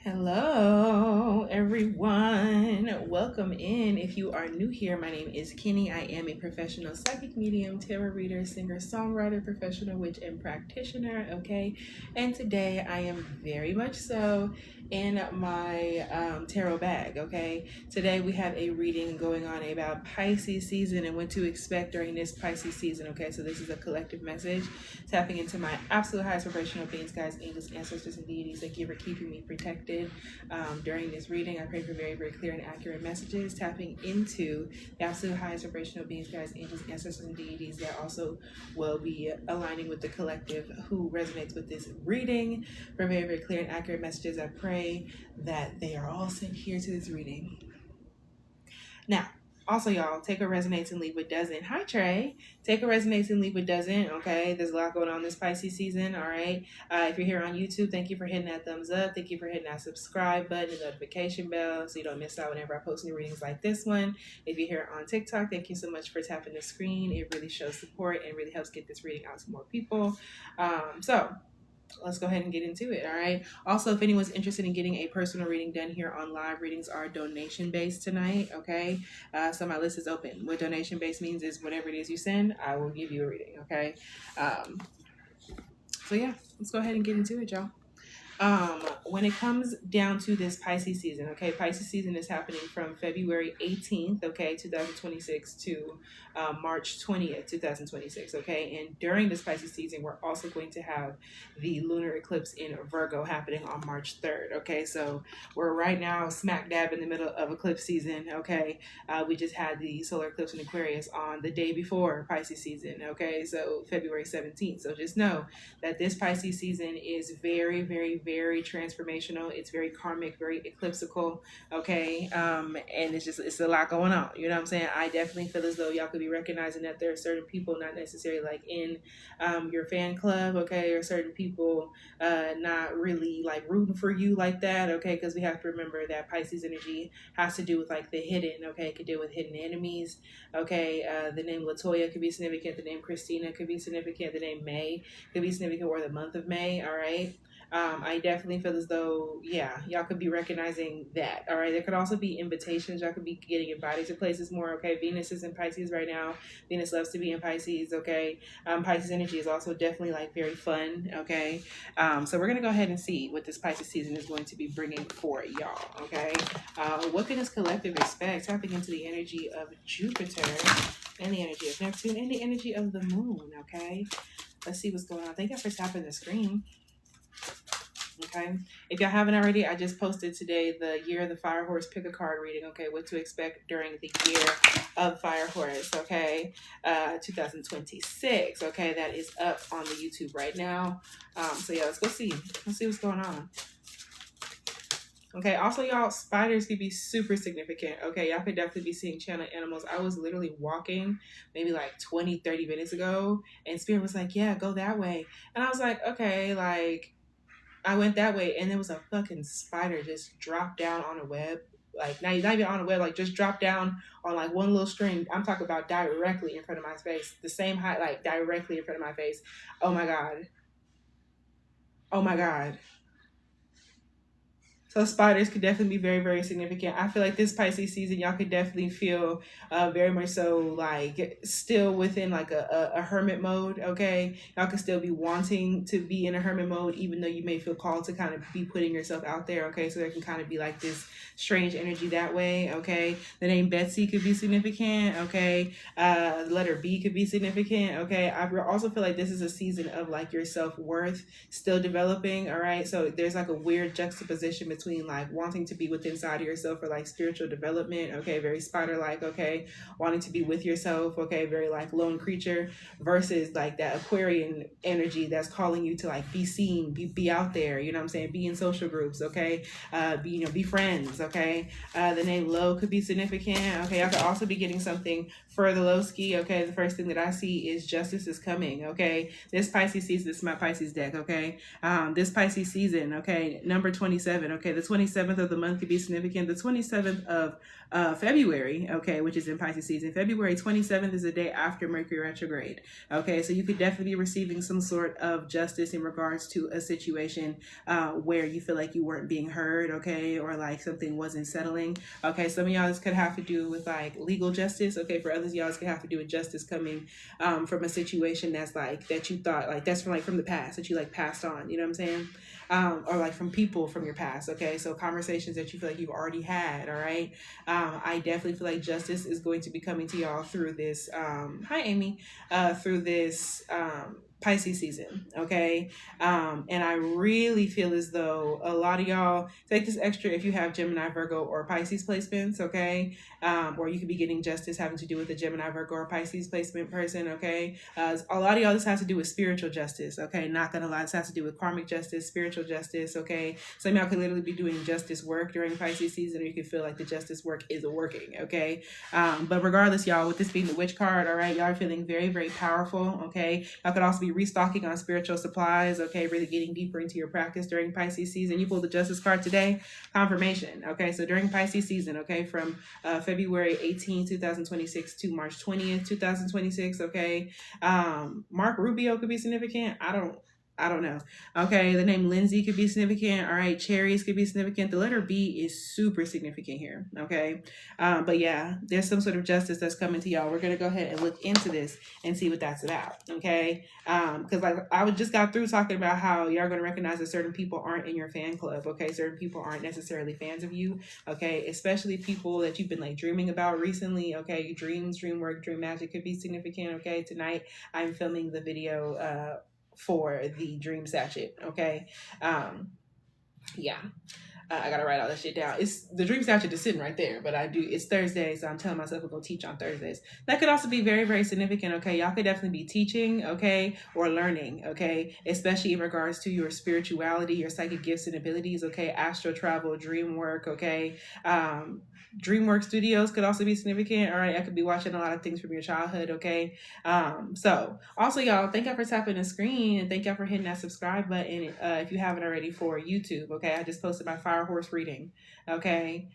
Hello, everyone. Welcome in. If you are new here, my name is Kinny. I am a professional psychic medium, tarot reader, singer, songwriter, professional witch, and practitioner. Okay, and today I am very much so in my tarot bag. Okay, today we have a reading going on about Pisces season and what to expect during this Pisces season. Okay, so this is a collective message tapping into my absolute highest vibrational beings, guys, angels, ancestors, and deities. Thank you for keeping me protected during this reading. I pray for very, very clear and accurate messages, tapping into the absolute highest vibrational beings, guys, angels, ancestors, and deities that also will be aligning with the collective who resonates with this reading. For very, very clear and accurate messages, I pray that they are all sent here to this reading. Now, also, y'all, take what resonates and leave what doesn't. Hi, Trey. Take what resonates and leave what doesn't. Okay, there's a lot going on this Pisces season. All right. If you're here on YouTube, thank you for hitting that thumbs up. Thank you for hitting that subscribe button and notification bell so you don't miss out whenever I post new readings like this one. If you're here on TikTok, thank you so much for tapping the screen. It really shows support and really helps get this reading out to more people. So let's go ahead and get into it. All right. Also, if anyone's interested in getting a personal reading done here on live, readings are donation based tonight. Okay. So my list is open. What donation based means is whatever it is you send, I will give you a reading. Okay. So yeah, let's go ahead and get into it, y'all. When it comes down to this Pisces season, okay, Pisces season is happening from February 18th, okay, 2026 to March 20th, 2026, okay, and during this Pisces season, we're also going to have the lunar eclipse in Virgo happening on March 3rd, okay, so we're right now smack dab in the middle of eclipse season, okay, we just had the solar eclipse in Aquarius on the day before Pisces season, okay, so February 17th, so just know that this Pisces season is very, very, very transformational. It's very karmic, very eclipsical, okay? And it's a lot going on, you know what I'm saying? I definitely feel as though y'all could be recognizing that there are certain people not necessarily like in your fan club, okay, or certain people not really like rooting for you like that, okay, because we have to remember that Pisces energy has to do with like the hidden, okay, it could deal with hidden enemies, okay, the name Latoya could be significant, the name Christina could be significant, the name May could be significant, or the month of May, all right? I definitely feel as though, yeah, y'all could be recognizing that, all right? There could also be invitations. Y'all could be getting invited to places more, okay? Venus is in Pisces right now. Venus loves to be in Pisces, okay? Pisces energy is also definitely, like, very fun, okay? So we're going to go ahead and see what this Pisces season is going to be bringing for y'all, okay? What can this collective expect? Tapping into the energy of Jupiter and the energy of Neptune and the energy of the moon, okay? Let's see what's going on. Thank you for tapping the screen. Okay, if y'all haven't already, I just posted today the year of the fire horse pick a card reading. Okay, what to expect during the year of fire horse. Okay, 2026. Okay, that is up on the YouTube right now. So yeah, let's see what's going on. Okay, also y'all, spiders could be super significant. Okay, y'all could definitely be seeing channel animals. I was literally walking maybe like 20-30 minutes ago, and Spirit was like, yeah, go that way. And I was like, okay, like I went that way, and there was a fucking spider just dropped down on a web. Like, not even on a web, like just dropped down on like one little string. I'm talking about directly in front of my face. The same height, like directly in front of my face. Oh my God. Oh my God. So spiders could definitely be very, very significant. I feel like this Pisces season, y'all could definitely feel very much so like still within like a hermit mode, okay? Y'all could still be wanting to be in a hermit mode, even though you may feel called to kind of be putting yourself out there, okay? So there can kind of be like this strange energy that way, okay? The name Betsy could be significant, okay? The letter B could be significant, okay? I also feel like this is a season of like your self-worth still developing, all right? So there's like a weird juxtaposition between like wanting to be within inside of yourself for like spiritual development, okay, very spider-like, okay, wanting to be with yourself, okay, very like lone creature, versus like that Aquarian energy that's calling you to like be seen, be out there, you know what I'm saying, be in social groups, okay, be friends, okay. The name Lo could be significant, okay. I could also be getting something for the Lowski, okay. The first thing that I see is justice is coming, okay. This Pisces season, this is my Pisces deck, okay. This Pisces season, okay, number 27, okay, the 27th of the month could be significant. The 27th of February, okay, which is in Pisces season. February 27th is the day after Mercury retrograde. Okay, so you could definitely be receiving some sort of justice in regards to a situation where you feel like you weren't being heard, okay, or like something wasn't settling. Okay, some of y'all this could have to do with like legal justice. Okay, for others y'all this could have to do with justice coming from a situation that's like that you thought like that's from the past that you like passed on. You know what I'm saying? Or like from people from your past. Okay, so conversations that you feel like you've already had. All right. I definitely feel like justice is going to be coming to y'all through this. Hi, Amy. Through this Pisces season, okay? And I really feel as though a lot of y'all take this extra if you have Gemini, Virgo, or Pisces placements, okay? Or you could be getting justice having to do with a Gemini, Virgo, or Pisces placement person, okay? A lot of y'all, this has to do with spiritual justice, okay? Not gonna lie, this has to do with karmic justice, spiritual justice, okay? Some of y'all could literally be doing justice work during Pisces season, or you could feel like the justice work is working, okay? But regardless, y'all, with this being the witch card, all right, y'all are feeling very, very powerful, okay? Y'all could also be restocking on spiritual supplies, okay? Really getting deeper into your practice during Pisces season. You pulled the justice card today, confirmation, okay? So during Pisces season, okay, from February 18, 2026 to March 20th, 2026, okay? Mark Rubio could be significant. I don't know. Okay, the name Lindsay could be significant. All right, cherries could be significant. The letter B is super significant here. Okay, but yeah, there's some sort of justice that's coming to y'all. We're gonna go ahead and look into this and see what that's about. Okay, because like I just got through talking about how y'all gonna recognize that certain people aren't in your fan club. Okay, certain people aren't necessarily fans of you. Okay, especially people that you've been like dreaming about recently. Okay, dreams, dream work, dream magic could be significant. Okay, tonight I'm filming the video for the dream statue, okay? Yeah. I gotta write all that shit down. It's the dream statue is sitting right there, but it's Thursday, so I'm telling myself we're gonna teach on Thursdays. That could also be very, very significant, okay? Y'all could definitely be teaching, okay, or learning, okay, especially in regards to your spirituality, your psychic gifts and abilities, okay, astral travel, dream work, okay. DreamWorks Studios could also be significant. All right, I could be watching a lot of things from your childhood, okay? So also y'all, thank y'all for tapping the screen and thank y'all for hitting that subscribe button if you haven't already for YouTube, okay? I just posted my Fire Horse reading, okay?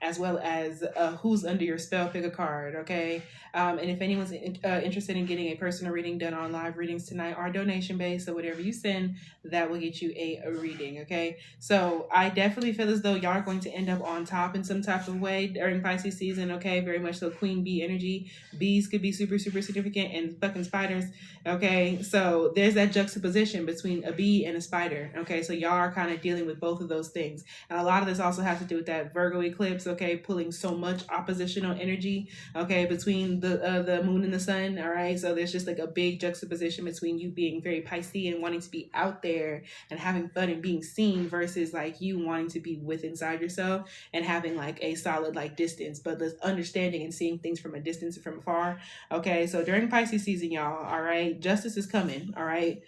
As well as Who's Under Your Spell, pick a card, okay? And if anyone's interested in getting a personal reading done on live readings tonight, are donation based, so whatever you send, that will get you a reading, okay? So I definitely feel as though y'all are going to end up on top in some type of way during Pisces season, okay? Very much so queen bee energy. Bees could be super, super significant, and fucking spiders, okay? So there's that juxtaposition between a bee and a spider, okay? So y'all are kind of dealing with both of those things. And a lot of this also has to do with that Virgo eclipse, okay? Pulling so much oppositional energy, okay, between the moon and the sun, all right? So there's just like a big juxtaposition between you being very Piscean and wanting to be out there and having fun and being seen versus like you wanting to be with inside yourself and having like a solid like distance, but the understanding and seeing things from a distance and from afar, okay? So during Pisces season, y'all, all right, justice is coming, all right?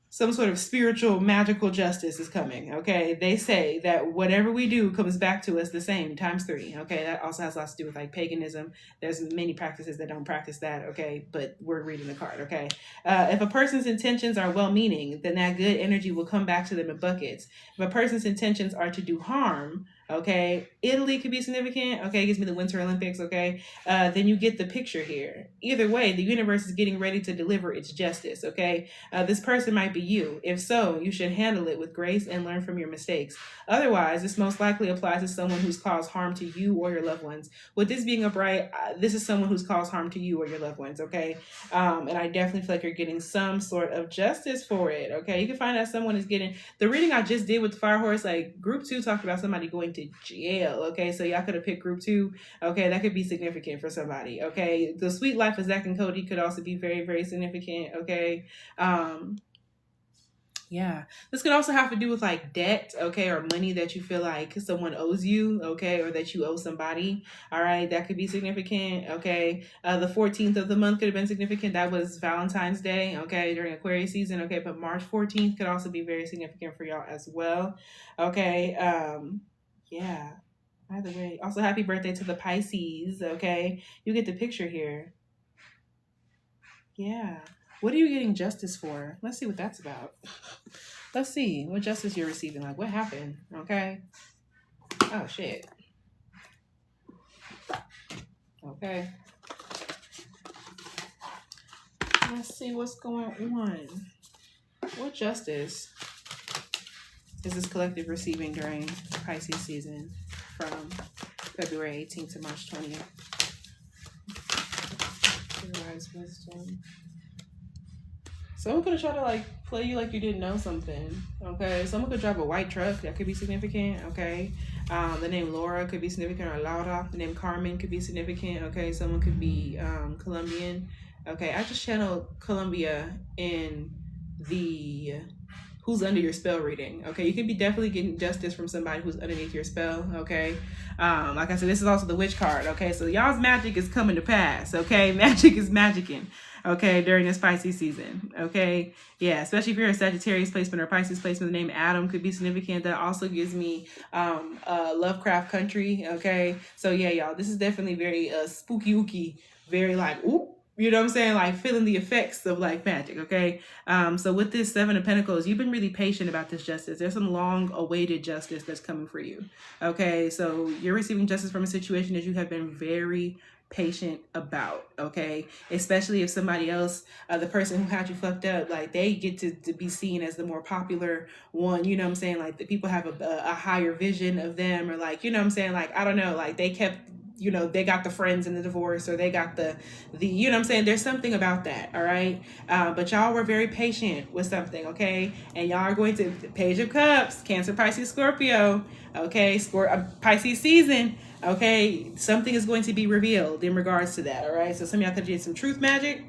Some sort of spiritual, magical justice is coming, okay? They say that whatever we do comes back to us the same, times 3, okay? That also has lots to do with, like, paganism. There's many practices that don't practice that, okay? But we're reading the card, okay? If a person's intentions are well-meaning, then that good energy will come back to them in buckets. If a person's intentions are to do harm, okay, Italy could be significant, okay, it gives me the Winter Olympics, okay, then you get the picture here. Either way, the universe is getting ready to deliver its justice, okay? This person might be you. If so, you should handle it with grace and learn from your mistakes. Otherwise, this most likely applies to someone who's caused harm to you or your loved ones. With this being upright, this is someone who's caused harm to you or your loved ones, okay? And I definitely feel like you're getting some sort of justice for it, okay? You can find out someone is getting, the reading I just did with the Fire Horse, like group 2 talked about somebody going to jail, okay? So y'all could have picked group 2, okay? That could be significant for somebody, okay? The Sweet Life of Zach and Cody could also be very, very significant, okay? Yeah, this could also have to do with like debt, okay, or money that you feel like someone owes you, okay, or that you owe somebody. All right, that could be significant, okay. The 14th of the month could have been significant. That was Valentine's Day, okay, during Aquarius season, okay. But March 14th could also be very significant for y'all as well, okay. Yeah. Either way, also happy birthday to the Pisces, okay. You get the picture here. Yeah. What are you getting justice for? Let's see what that's about. let's see what justice you're receiving. Like, what happened? Okay. Oh, shit. Okay. Let's see what's going on. What justice is this collective receiving during Pisces season from February 18th to March 20th? Wise wisdom. Someone could have tried to like play you like you didn't know something. Okay. Someone could drive a white truck. That could be significant. Okay. The name Laura could be significant, or Laura. The name Carmen could be significant. Okay. Someone could be Colombian. Okay. I just channeled Colombia in the who's under your spell reading. Okay. You could be definitely getting justice from somebody who's underneath your spell. Okay. Like I said, this is also the witch card. Okay. So y'all's magic is coming to pass. Okay. Magic is magicking. Okay, during this Pisces season. Okay, yeah, especially if you're a Sagittarius placement or Pisces placement, the name Adam could be significant. That also gives me Lovecraft Country. Okay, so yeah, y'all, this is definitely very spooky ooky, very like ooh, you know what I'm saying, like feeling the effects of like magic. Okay, so with this Seven of Pentacles, you've been really patient about this justice. There's some long awaited justice that's coming for you. Okay, so you're receiving justice from a situation that you have been very patient about. Okay, especially if somebody else, the person who had you fucked up, like they get to be seen as the more popular one, you know what I'm saying, like the people have a higher vision of them, or like, you know what I'm saying, like I don't know, like they kept, you know, they got the friends in the divorce, or they got the you know what I'm saying, there's something about that. All right, but y'all were very patient with something. Okay, and y'all are going to Page of Cups, Cancer, Pisces, Scorpio. Okay, Pisces season. Okay, something is going to be revealed in regards to that. All right, so some of y'all could have did some truth magic.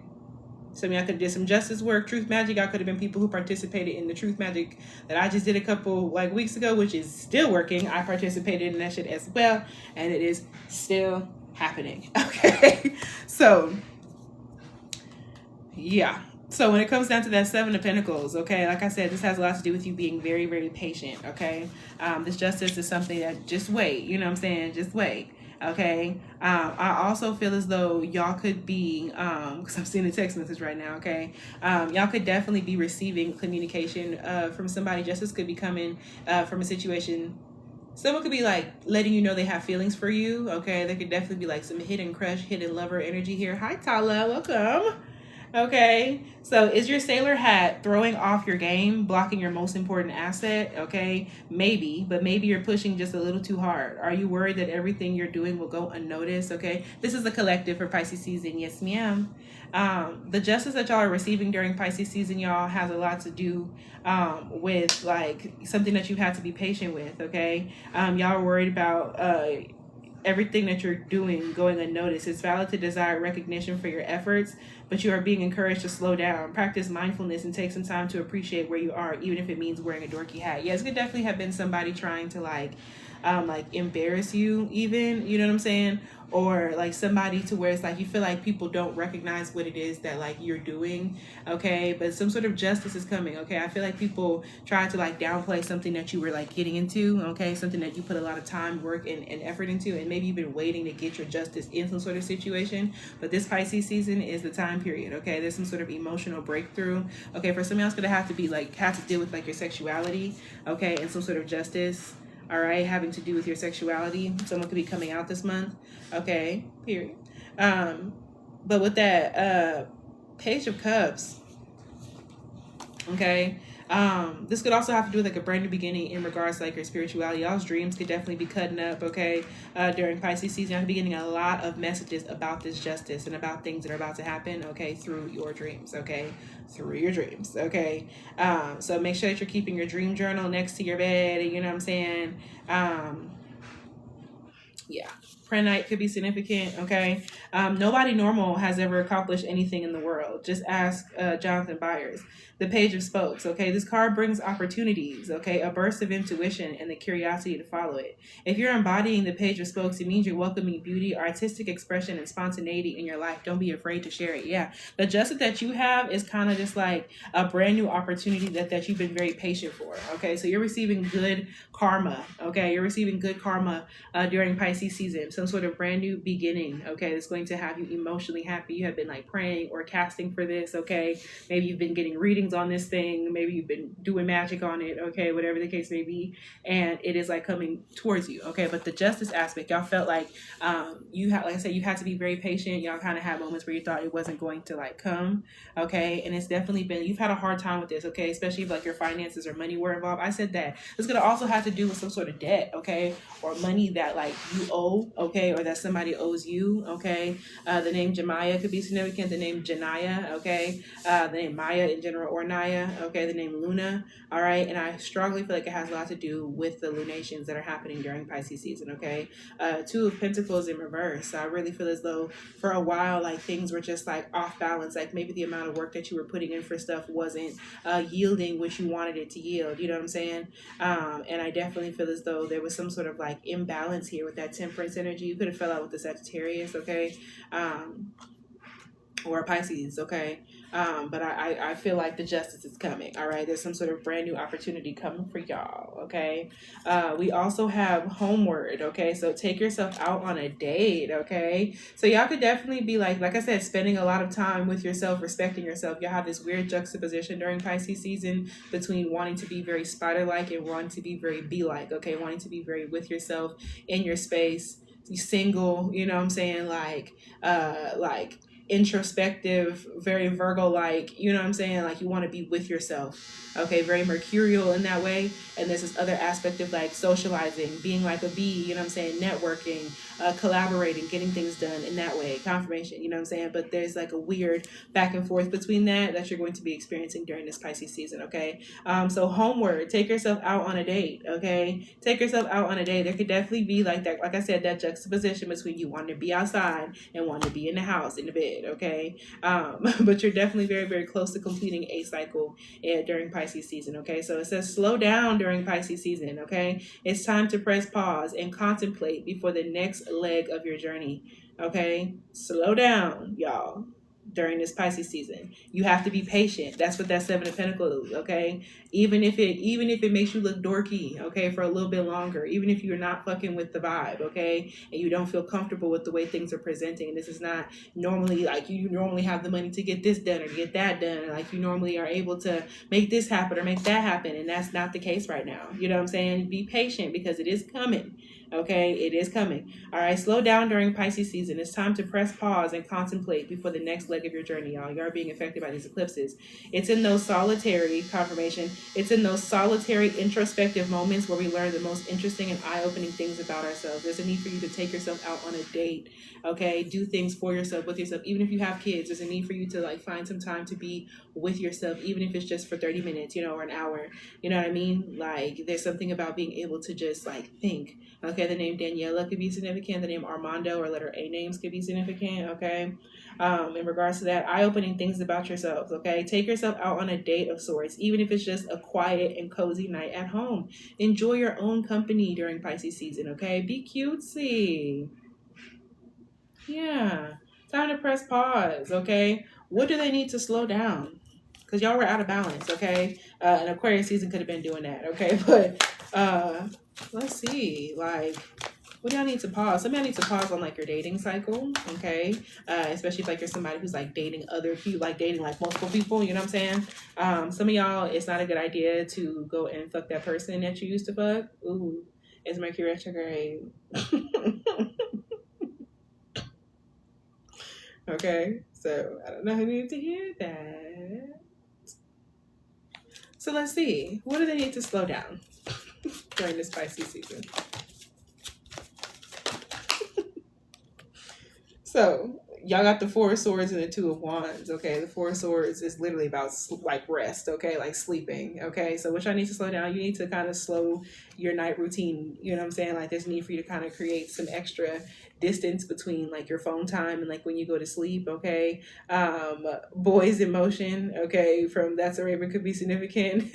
Some of y'all could have did some justice work, truth magic. Y'all could have been people who participated in the truth magic that I just did a couple like weeks ago, which is still working. I participated in that shit as well, and it is still happening. Okay, so yeah. So when it comes down to that Seven of Pentacles, okay, like I said, this has a lot to do with you being very, very patient. Okay, this justice is something that just wait. You know what I'm saying? Just wait. Okay. I also feel as though y'all could be, because I'm seeing a text message right now. Okay. Y'all could definitely be receiving communication from somebody. Justice could be coming from a situation. Someone could be like letting you know they have feelings for you. Okay. There could definitely be like some hidden crush, hidden lover energy here. Hi, Tala. Welcome. Okay, so is your sailor hat throwing off your game, blocking your most important asset? Okay, maybe, but maybe you're pushing just a little too hard. Are you worried that everything you're doing will go unnoticed? Okay, this is a collective for Pisces season. Yes, ma'am. The justice that y'all are receiving during Pisces season, y'all, has a lot to do with like something that you have to be patient with. Okay, y'all are worried about everything that you're doing going unnoticed. It's valid to desire recognition for your efforts, but you are being encouraged to slow down, practice mindfulness, and take some time to appreciate where you are, even if it means wearing a dorky hat. Yes, it could definitely have been somebody trying to like embarrass you, even, you know what I'm saying, or like somebody to where it's like you feel like people don't recognize what it is that like you're doing. Okay, but some sort of justice is coming. Okay, I feel like people try to like downplay something that you were like getting into. Okay, something that you put a lot of time, work, and effort into, and maybe you've been waiting to get your justice in some sort of situation. But this Pisces season is the time period. Okay, there's some sort of emotional breakthrough. Okay, for some of y'all, it's gonna have to be like have to deal with like your sexuality. Okay, and some sort of justice. All right, having to do with your sexuality. Someone could be coming out this month. Okay, period. But with that Page of Cups, okay, this could also have to do with like a brand new beginning in regards to like your spirituality. Y'all's dreams could definitely be cutting up. Okay, during Pisces season, you'll be getting a lot of messages about this justice and about things that are about to happen. Okay, through your dreams. Okay, through your dreams. Okay, so make sure that you're keeping your dream journal next to your bed. You know what I'm saying? Yeah, prayer night could be significant. Okay, nobody normal has ever accomplished anything in the world. Just ask Jonathan Byers. The Page of Spokes. Okay, this card brings opportunities. Okay, a burst of intuition and the curiosity to follow it. If you're embodying the Page of Spokes, it means you're welcoming beauty, artistic expression, and spontaneity in your life. Don't be afraid to share it. Yeah, the justice that you have is kind of just like a brand new opportunity that you've been very patient for. Okay, so you're receiving good karma. Okay, you're receiving good karma during Pisces season. some sort of brand new beginning, okay, that's going to have you emotionally happy. You have been like praying or casting for this, okay? Maybe you've been getting readings on this thing. Maybe you've been doing magic on it, okay? Whatever the case may be. And it is like coming towards you, okay? But the justice aspect, y'all felt like you had, like I said, you had to be very patient. Y'all kind of had moments where you thought it wasn't going to like come, okay? And it's definitely been, you've had a hard time with this, okay? Especially if like your finances or money were involved. I said that. It's going to also have to do with some sort of debt, okay? Or money that like you owe, okay? Or that somebody owes you, okay? The name Jemiah could be significant. The name Janiyah, okay? The name Maya in general, or Naya, okay? The name Luna, all right? And I strongly feel like it has a lot to do with the lunations that are happening during Pisces season, okay? Two of Pentacles in reverse. So I really feel as though for a while, like things were just like off balance. Like maybe the amount of work that you were putting in for stuff wasn't yielding what you wanted it to yield. You know what I'm saying? And I definitely feel as though there was some sort of like imbalance here with that Temperance energy. You could have fell out with the Sagittarius, okay? Or Pisces, okay? But I feel like the justice is coming, all right? There's some sort of brand new opportunity coming for y'all, okay? We also have homeward, okay? So take yourself out on a date, okay? So y'all could definitely be like I said, spending a lot of time with yourself, respecting yourself. Y'all have this weird juxtaposition during Pisces season between wanting to be very spider-like and wanting to be very bee-like, okay? Wanting to be very with yourself in your space. You single, you know what I'm saying? Like introspective, very Virgo like, you know what I'm saying? Like you want to be with yourself, okay? Very mercurial in that way. And there's this other aspect of like socializing, being like a bee, you know what I'm saying? Networking, collaborating, getting things done in that way, confirmation, you know what I'm saying? But there's like a weird back and forth between that you're going to be experiencing during this Pisces season, okay? So homeward, take yourself out on a date, okay? Take yourself out on a date. There could definitely be like that, like I said, that juxtaposition between you wanting to be outside and wanting to be in the house, in the bed, okay? But you're definitely very, very close to completing a cycle during Pisces season, okay? So it says slow down during Pisces season, okay? It's time to press pause and contemplate before the next leg of your journey, okay? Slow down, y'all. During this Pisces season, you have to be patient. That's what that Seven of Pentacles is, okay? Even if it makes you look dorky, okay, for a little bit longer, even if you're not fucking with the vibe, okay, and you don't feel comfortable with the way things are presenting, this is not normally like you normally have the money to get this done or get that done, and like you normally are able to make this happen or make that happen, and that's not the case right now. You know what I'm saying? Be patient because it is coming. Okay, it is coming. All right, slow down during Pisces season. It's time to press pause and contemplate before the next leg of your journey, y'all. You are being affected by these eclipses. It's in those solitary confirmation. It's in those solitary introspective moments where we learn the most interesting and eye-opening things about ourselves. There's a need for you to take yourself out on a date. Okay, do things for yourself, with yourself. Even if you have kids, there's a need for you to like find some time to be with yourself, even if it's just for 30 minutes, you know, or an hour. You know what I mean? Like there's something about being able to just like think. Okay, the name Daniela could be significant. The name Armando or letter A names could be significant, okay? In regards to that, eye-opening things about yourselves, okay? Take yourself out on a date of sorts, even if it's just a quiet and cozy night at home. Enjoy your own company during Pisces season, okay? Be cutesy. Yeah. Time to press pause, okay? What do they need to slow down? Because y'all were out of balance, okay? And Aquarius season could have been doing that, okay? But let's see, like, what do y'all need to pause? Some of y'all need to pause on like your dating cycle, okay? Especially if like you're somebody who's like dating other people, like dating like multiple people, you know what I'm saying? Some of y'all, it's not a good idea to go and fuck that person that you used to fuck. Ooh, it's Mercury retrograde. Okay, so I don't know who needs to hear that. So let's see, what do they need to slow down during this Pisces season? So y'all got the Four of Swords and the Two of Wands, okay? The Four of Swords is literally about like rest, okay? Like sleeping, okay? So what y'all need to slow down, you need to kind of slow your night routine, you know what I'm saying? Like there's a need for you to kind of create some extra distance between like your phone time and like when you go to sleep, okay? Boys in motion, okay? From That's a Raven could be significant.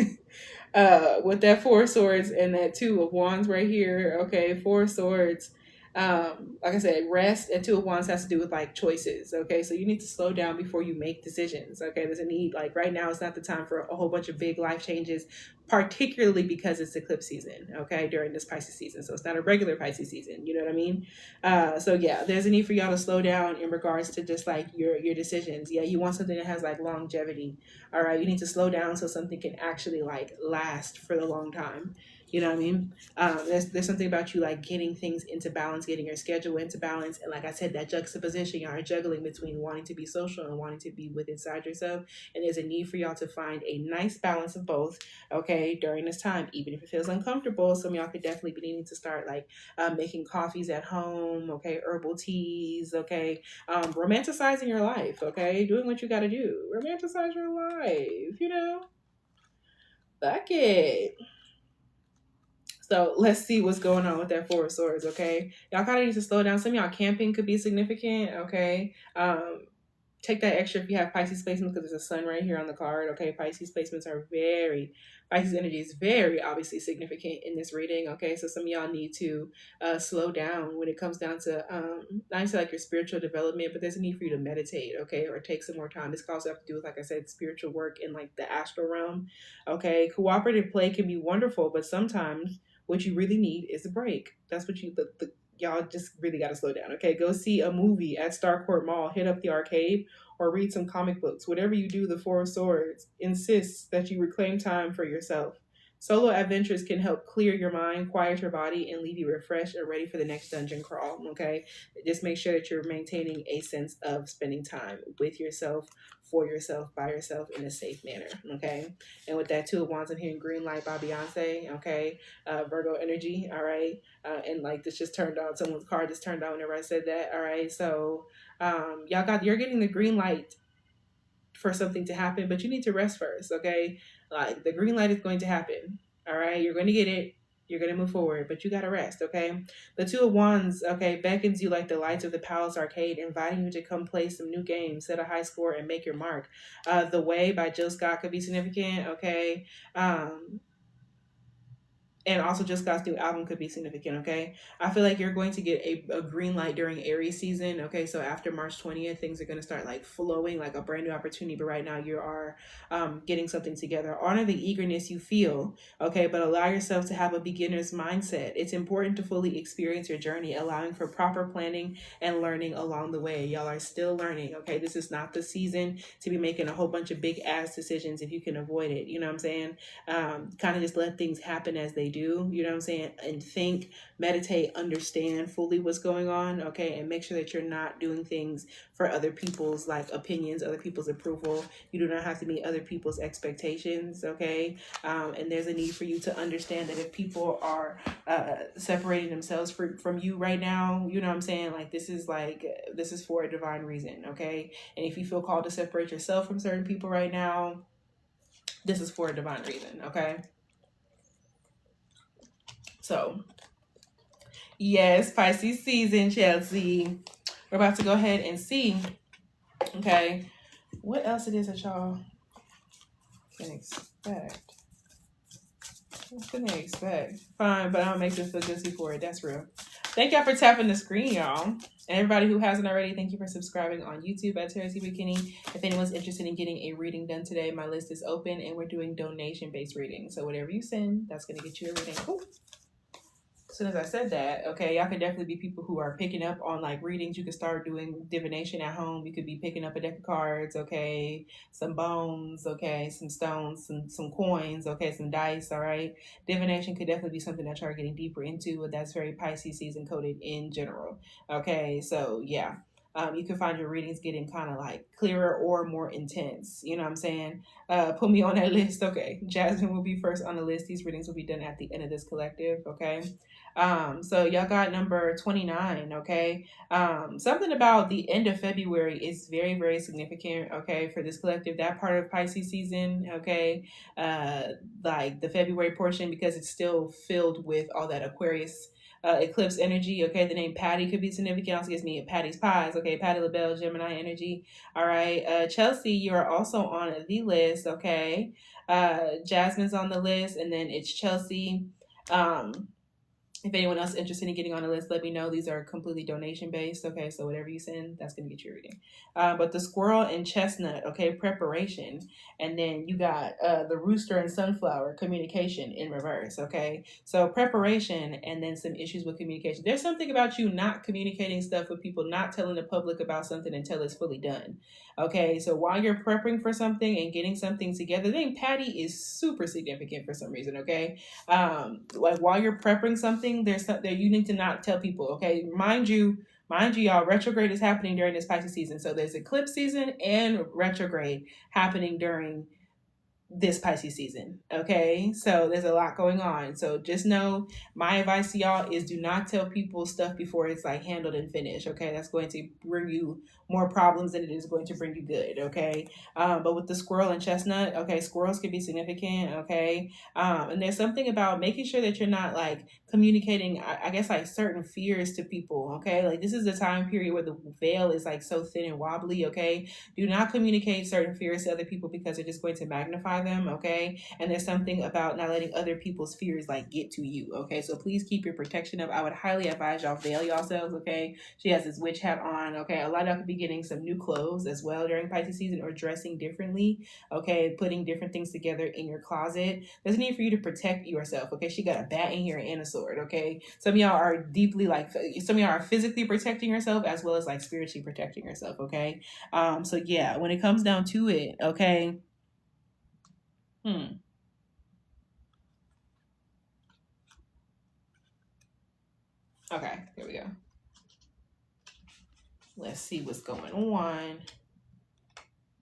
With that Four of Swords and that Two of Wands right here, okay? Four of Swords. Like I said, rest, and Two of Wands has to do with like choices. Okay, so you need to slow down before you make decisions. Okay, there's a need, like right now, it's not the time for a whole bunch of big life changes, particularly because it's eclipse season. Okay, during this Pisces season, so it's not a regular Pisces season. You know what I mean? So yeah, there's a need for y'all to slow down in regards to just like your decisions. Yeah, you want something that has like longevity. All right, you need to slow down so something can actually like last for the long time. You know what I mean? There's something about you like getting things into balance, getting your schedule into balance, and like I said, that juxtaposition, y'all are juggling between wanting to be social and wanting to be with inside yourself, and there's a need for y'all to find a nice balance of both. Okay, during this time, even if it feels uncomfortable, some of y'all could definitely be needing to start like making coffees at home. Okay, herbal teas. Okay, romanticizing your life. Okay, doing what you got to do, romanticize your life. You know, fuck it. So let's see what's going on with that Four of Swords, okay? Y'all kind of need to slow down. Some of y'all camping could be significant, okay? Take that extra if you have Pisces placements because there's a sun right here on the card, okay? Pisces placements are Pisces energy is very obviously significant in this reading, okay? So some of y'all need to slow down when it comes down to, not necessarily like your spiritual development, but there's a need for you to meditate, okay? Or take some more time. This can also have to do with, like I said, spiritual work in like the astral realm, okay? Cooperative play can be wonderful, but sometimes what you really need is a break. That's what y'all just really got to slow down. Okay, go see a movie at Starcourt Mall, hit up the arcade, or read some comic books. Whatever you do, the Four of Swords insists that you reclaim time for yourself. Solo adventures can help clear your mind, quiet your body, and leave you refreshed and ready for the next dungeon crawl. Okay, just make sure that you're maintaining a sense of spending time with yourself, for yourself, by yourself in a safe manner. Okay, and with that, Two of Wands, I'm hearing Green Light by Beyonce. Okay, Virgo energy. All right, and like this just turned on. Someone's card just turned on whenever I said that. All right, so you're getting the green light for something to happen, but you need to rest first, okay? Like the green light is going to happen. All right, you're going to get it. You're going to move forward, but you got to rest, okay? The Two of Wands, okay, beckons you like the lights of the Palace Arcade, inviting you to come play some new games, set a high score, and make your mark. The Way by Jill Scott could be significant, okay? And also Jill Scott's new album could be significant, okay? I feel like you're going to get a green light during Aries season, okay? So after March 20th, things are going to start like flowing like a brand new opportunity. But right now you are getting something together. Honor the eagerness you feel, okay? But allow yourself to have a beginner's mindset. It's important to fully experience your journey, allowing for proper planning and learning along the way. Y'all are still learning, okay? This is not the season to be making a whole bunch of big ass decisions if you can avoid it. You know what I'm saying? Kind of just let things happen as they do, you know what I'm saying? And think, meditate, understand fully what's going on, okay? And make sure that you're not doing things for other people's like opinions, other people's approval. You do not have to meet other people's expectations, okay? And there's a need for you to understand that if people are separating themselves from you right now, you know what I'm saying? Like this is for a divine reason, okay? And if you feel called to separate yourself from certain people right now, this is for a divine reason, okay? So, yes, Pisces season, Chelsea. We're about to go ahead and see, okay, what else it is that y'all can expect. What can they expect? Fine, but I don't make this feel guilty for it. That's real. Thank y'all for tapping the screen, y'all. And everybody who hasn't already, thank you for subscribing on YouTube at tarotteawkinny. If anyone's interested in getting a reading done today, my list is open and we're doing donation-based readings. So whatever you send, that's going to get you a reading. Cool. As soon as I said that, okay, y'all can definitely be people who are picking up on like readings. You can start doing divination at home. You could be picking up a deck of cards, okay, some bones, okay, some stones, some coins, okay, some dice, all right. Divination could definitely be something that you're getting deeper into, but that's very Pisces season coded in general, okay. So yeah. You can find your readings getting kind of like clearer or more intense. You know what I'm saying? Put me on that list. Okay. Jasmine will be first on the list. These readings will be done at the end of this collective. Okay. So y'all got number 29. Okay. Something about the end of February is very, very significant. Okay. For this collective, that part of Pisces season. Okay. Like the February portion, because it's still filled with all that Aquarius eclipse energy. Okay, the name Patty could be significant. Also gives me Patty's Pies. Okay, Patty LaBelle, Gemini energy. All right, Chelsea, you are also on the list. Okay, Jasmine's on the list, and then it's Chelsea. If anyone else is interested in getting on the list, let me know. These are completely donation based. Okay, so whatever you send, that's going to get you a reading. But the squirrel and chestnut, okay, preparation. And then you got the rooster and sunflower, communication in reverse. Okay, so preparation and then some issues with communication. There's something about you not communicating stuff with people, not telling the public about something until it's fully done. Okay, so while you're prepping for something and getting something together, the name Patty is super significant for some reason. Okay, like while you're prepping something, there's something you need to not tell people. Okay, mind you, y'all, retrograde is happening during this Pisces season. So there's eclipse season and retrograde happening during this Pisces season. Okay, so there's a lot going on. So just know my advice to y'all is do not tell people stuff before it's like handled and finished. Okay, that's going to bring you more problems than it is going to bring you good. Okay, but with the squirrel and chestnut, okay, squirrels can be significant. Okay, and there's something about making sure that you're not like communicating, I guess, like certain fears to people. Okay, like this is the time period where the veil is like so thin and wobbly. Okay, do not communicate certain fears to other people because they're just going to magnify them. Okay, and there's something about not letting other people's fears like get to you. Okay, so please keep your protection up. I would highly advise y'all veil yourselves. Okay, she has this witch hat on. Okay, a lot of y'all could be getting some new clothes as well during Pisces season or dressing differently. Okay, putting different things together in your closet. There's a need for you to protect yourself. Okay, she got a bat in here and a sword. Okay, some of y'all are deeply like, some of y'all are physically protecting yourself as well as like spiritually protecting yourself. Okay, so yeah, when it comes down to it, okay. Okay, here we go. Let's see what's going on.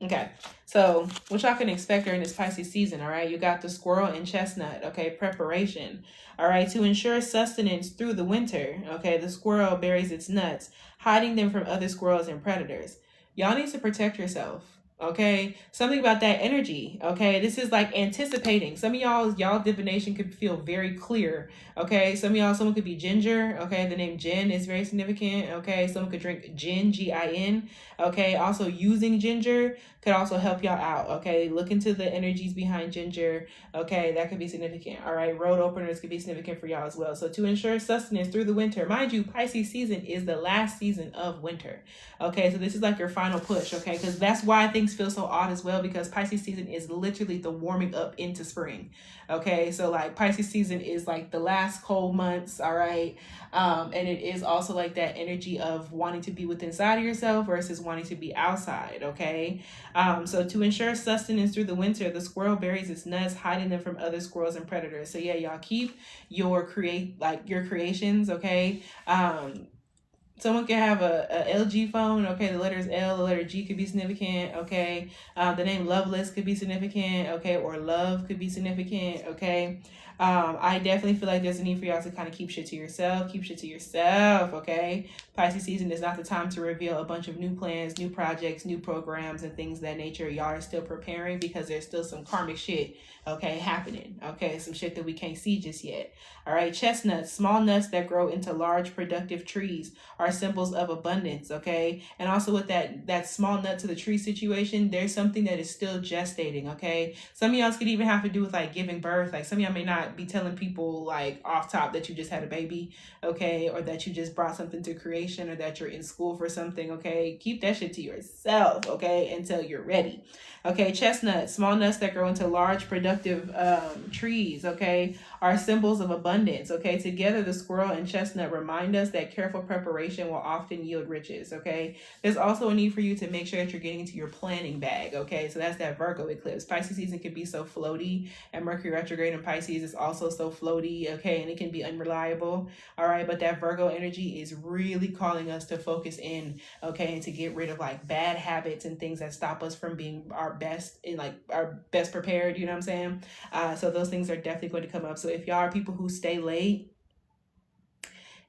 Okay, so what y'all can expect during this Pisces season, all right? You got the squirrel and chestnut, okay? Preparation, all right? To ensure sustenance through the winter, okay? The squirrel buries its nuts, hiding them from other squirrels and predators. Y'all need to protect yourself, okay? Something about that energy, okay? This is like anticipating. Some of y'all divination could feel very clear, okay? Some of y'all, someone could be ginger, okay? The name Gin is very significant, okay? Someone could drink gin, Gin, okay? Also using ginger could also help y'all out, okay? Look into the energies behind ginger, okay? That could be significant, all right? Road openers could be significant for y'all as well. So to ensure sustenance through the winter, mind you, Pisces season is the last season of winter, okay? So this is like your final push, okay? Because that's why things feel so odd as well, because Pisces season is literally the warming up into spring, okay? So like Pisces season is like the last cold months, all right? And it is also like that energy of wanting to be within inside of yourself versus wanting to be outside, okay? So to ensure sustenance through the winter, the squirrel buries its nuts, hiding them from other squirrels and predators. So yeah, y'all keep your creations, okay? Someone can have a LG phone, okay? The letters L, the letter G could be significant, okay? The name Loveless could be significant, okay? Or love could be significant, okay? I definitely feel like there's a need for y'all to kind of keep shit to yourself, okay? Pisces season is not the time to reveal a bunch of new plans, new projects, new programs, and things of that nature. Y'all are still preparing because there's still some karmic shit, okay, happening, okay? Some shit that we can't see just yet, all right? Chestnuts, small nuts that grow into large productive trees, are symbols of abundance, okay? And also with that small nut to the tree situation, there's something that is still gestating, okay? Some of y'all could even have to do with like giving birth. Like some of y'all may not be telling people like off top that you just had a baby, okay? Or that you just brought something to creation, or that you're in school for something, okay? Keep that shit to yourself, okay? Until you're ready. Okay, chestnuts, small nuts that grow into large productive trees, okay, are symbols of abundance, okay? Together, the squirrel and chestnut remind us that careful preparation will often yield riches, okay? There's also a need for you to make sure that you're getting into your planning bag, okay? So that's that Virgo eclipse. Pisces season can be so floaty, and Mercury retrograde in Pisces is also so floaty, okay? And it can be unreliable, all right? But that Virgo energy is really calling us to focus in, okay? And to get rid of like bad habits and things that stop us from being our best prepared, you know what I'm saying? So those things are definitely going to come up. So if y'all are people who stay late,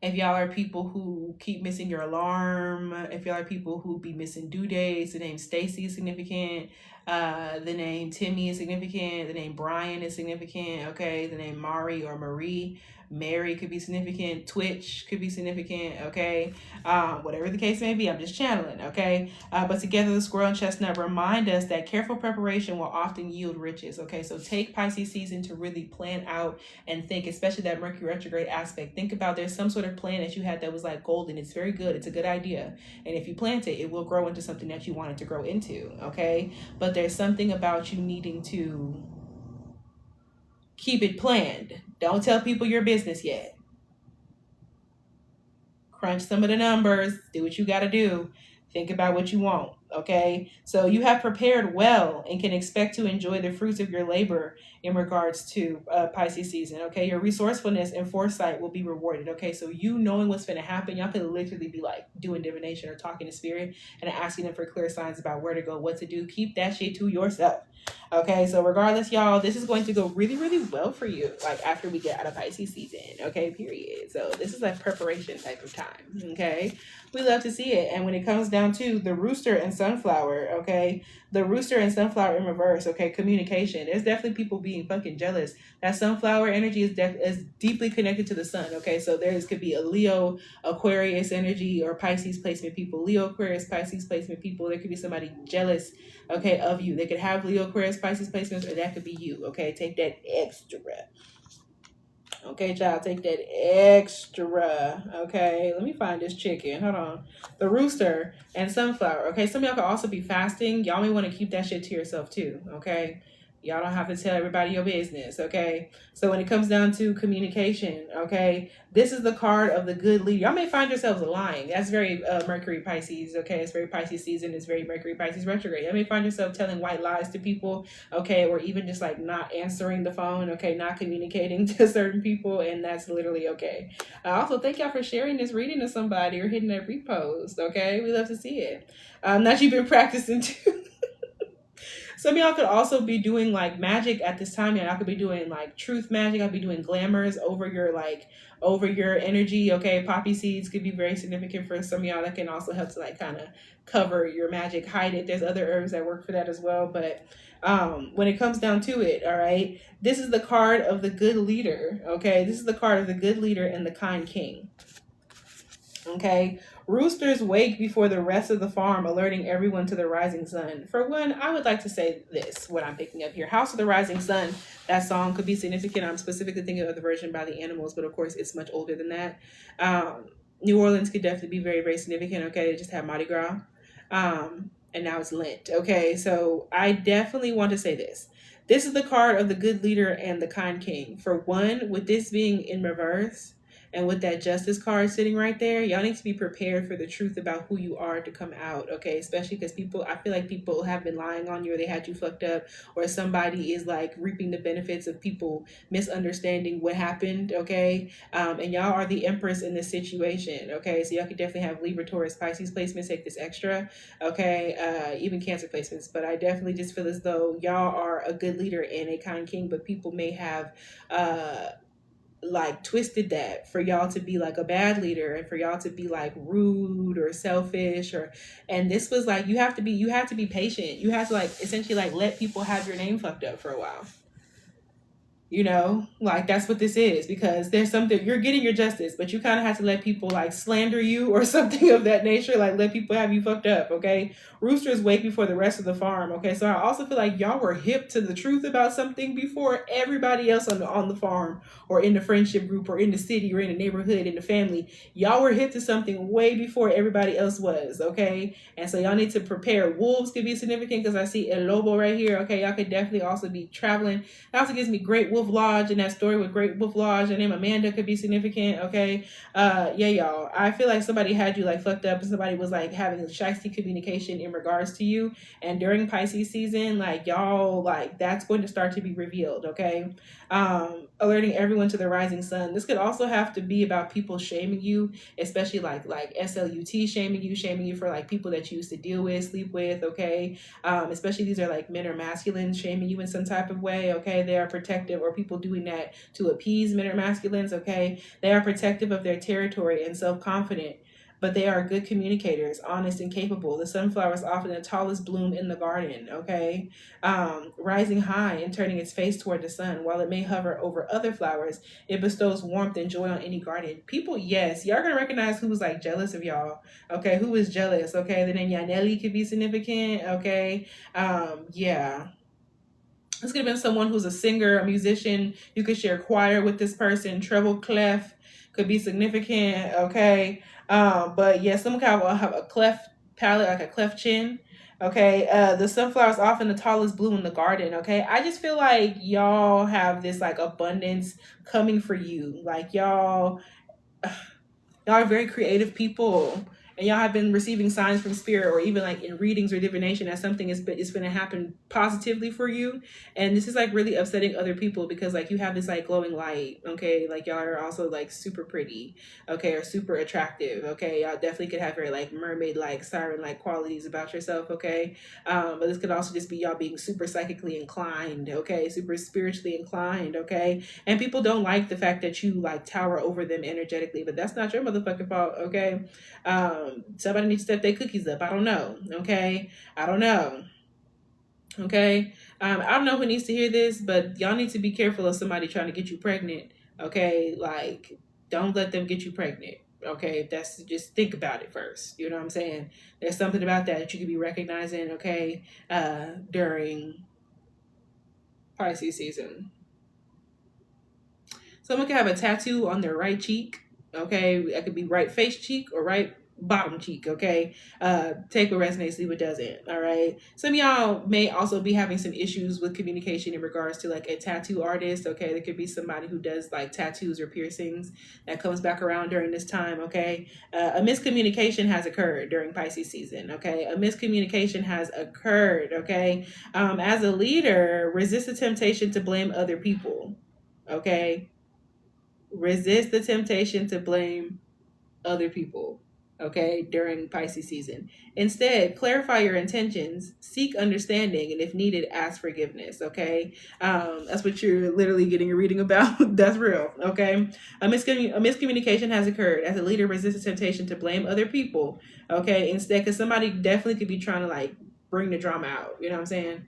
if y'all are people who keep missing your alarm, if y'all are people who be missing due dates, the name Stacy is significant. The name Timmy is significant. The name Brian is significant. Okay. The name Mari or Marie, Mary could be significant. Twitch could be significant. Okay. Whatever the case may be, I'm just channeling. Okay. But together, the squirrel and chestnut remind us that careful preparation will often yield riches. Okay. So take Pisces season to really plan out and think, especially that Mercury retrograde aspect. Think about there's some sort of plan that you had that was like golden. It's very good. It's a good idea. And if you plant it, it will grow into something that you want it to grow into. Okay. But there's something about you needing to keep it planned. Don't tell people your business yet. Crunch some of the numbers. Do what you got to do. Think about what you want. Okay. So you have prepared well and can expect to enjoy the fruits of your labor in regards to Pisces season. Okay. Your resourcefulness and foresight will be rewarded. Okay. So you knowing what's going to happen, y'all could literally be like doing divination or talking to spirit and asking them for clear signs about where to go, what to do. Keep that shit to yourself. Okay, so regardless, y'all, this is going to go really, really well for you, like after we get out of Pisces season, okay, period. So this is like preparation type of time, okay? We love to see it. And when it comes down to the rooster and sunflower, okay, the rooster and sunflower in reverse, okay, communication. There's definitely people being fucking jealous. That sunflower energy is deeply connected to the sun, okay? So could be a Leo, Aquarius energy, or Pisces placement people. Leo, Aquarius, Pisces placement people. There could be somebody jealous, okay, of you. They could have Leo, Aquarius, Pisces placements, or that could be you, okay? Take that extra. Okay, child, take that extra. Okay, let me find this chicken. Hold on. The rooster and sunflower. Okay, some of y'all could also be fasting. Y'all may want to keep that shit to yourself too. Okay, y'all don't have to tell everybody your business. Okay, so when it comes down to communication, okay, this is the card of the good leader. Y'all may find yourselves lying. That's very Mercury Pisces. Okay, it's very Pisces season. It's very Mercury Pisces retrograde. Y'all may find yourself telling white lies to people. Okay, or even just like not answering the phone. Okay, not communicating to certain people, and that's literally okay. Also, thank y'all for sharing this reading to somebody or hitting that repost. Okay, we love to see it. That you've been practicing too. Some of y'all could also be doing like magic at this time. Y'all could be doing like truth magic. I'll be doing glamours over your energy. Okay, poppy seeds could be very significant for some of y'all. That can also help to like kind of cover your magic, hide it. There's other herbs that work for that as well. But when it comes down to it, all right, this is the card of the good leader. Okay, this is the card of the good leader and the kind king. Okay, roosters wake before the rest of the farm, alerting everyone to the rising sun. For one, I would like to say this, what I'm picking up here. House of the Rising Sun, that song could be significant. I'm specifically thinking of the version by the Animals, but of course it's much older than that. New Orleans could definitely be very, very significant. Okay, they just had Mardi Gras. And now it's Lent. Okay, so I definitely want to say this. This is the card of the good leader and the kind king. For one, with this being in reverse, and with that justice card sitting right there, y'all need to be prepared for the truth about who you are to come out, okay? Especially because I feel like people have been lying on you, or they had you fucked up, or somebody is like reaping the benefits of people misunderstanding what happened, okay? And y'all are the empress in this situation, okay? So y'all could definitely have Libra, Taurus, Pisces placements, take this extra, okay? Even Cancer placements. But I definitely just feel as though y'all are a good leader and a kind king, but people may have like twisted that for y'all to be like a bad leader and for y'all to be like rude or selfish, and this was like you have to be patient. You have to like essentially like let people have your name fucked up for a while. You know, like that's what this is, because there's something, you're getting your justice, but you kind of have to let people like slander you or something of that nature, like let people have you fucked up, okay? Roosters wake before the rest of the farm, okay? So I also feel like y'all were hip to the truth about something before everybody else on the farm or in the friendship group or in the city or in the neighborhood, in the family. Y'all were hip to something way before everybody else was, okay? And so y'all need to prepare. Wolves could be significant because I see El Lobo right here, okay? Y'all could definitely also be traveling. It also gives me Great Wolf Lodge, and that story with Great Wolf Lodge. Her name Amanda could be significant, okay? Yeah, y'all. I feel like somebody had you like fucked up, and somebody was like having shiesty communication in regards to you. And during Pisces season, like y'all, like that's going to start to be revealed, okay? Alerting everyone to the rising sun. This could also have to be about people shaming you, especially like SLUT shaming you for like people that you used to deal with, sleep with, okay? Especially these are like men or masculines shaming you in some type of way, okay? They are protective, or people doing that to appease men or masculines, okay? They are protective of their territory and self-confident. but they are good communicators, honest and capable. The sunflower is often the tallest bloom in the garden, okay? Rising high and turning its face toward the sun. While it may hover over other flowers, it bestows warmth and joy on any garden. People, yes, y'all gonna recognize who's like jealous of y'all, okay? Who is jealous, okay? The name Yaneli could be significant, okay? Yeah. This could have been someone who's a singer, a musician. You could share choir with this person. Treble clef could be significant, okay? But yeah, someone could have a cleft palate, like a cleft chin, okay? The sunflower is often the tallest bloom in the garden, okay? I just feel like y'all have this like abundance coming for you. Like y'all are very creative people, and y'all have been receiving signs from spirit, or even like in readings or divination, that something is going to happen positively for you. And this is like really upsetting other people, because like you have this like glowing light, okay? Like y'all are also like super pretty, okay, or super attractive, okay? Y'all definitely could have very like mermaid like siren like qualities about yourself, okay? But this could also just be y'all being super psychically inclined, okay, super spiritually inclined, okay? And people don't like the fact that you like tower over them energetically, but that's not your motherfucking fault, okay? Somebody needs to step their cookies up. I don't know, okay? I don't know, okay? I don't know who needs to hear this, but y'all need to be careful of somebody trying to get you pregnant, okay? Like, don't let them get you pregnant, okay? That's, just think about it first. You know what I'm saying? There's something about that you could be recognizing, okay, during Pisces season. Someone could have a tattoo on their right cheek, okay? That could be right face cheek or right bottom cheek, okay? Take what resonates, leave what doesn't, all right? Some of y'all may also be having some issues with communication in regards to like a tattoo artist, okay? There could be somebody who does like tattoos or piercings that comes back around during this time, okay? A miscommunication has occurred during Pisces season, okay? A miscommunication has occurred, okay? As a leader, resist the temptation to blame other people, okay? Resist the temptation to blame other people, okay, during Pisces season. Instead, clarify your intentions, seek understanding, and if needed, ask forgiveness, okay? That's what you're literally getting a reading about. That's real, okay? A miscommunication has occurred. As a leader, resist the temptation to blame other people, okay? Instead, because somebody definitely could be trying to like bring the drama out, you know what I'm saying?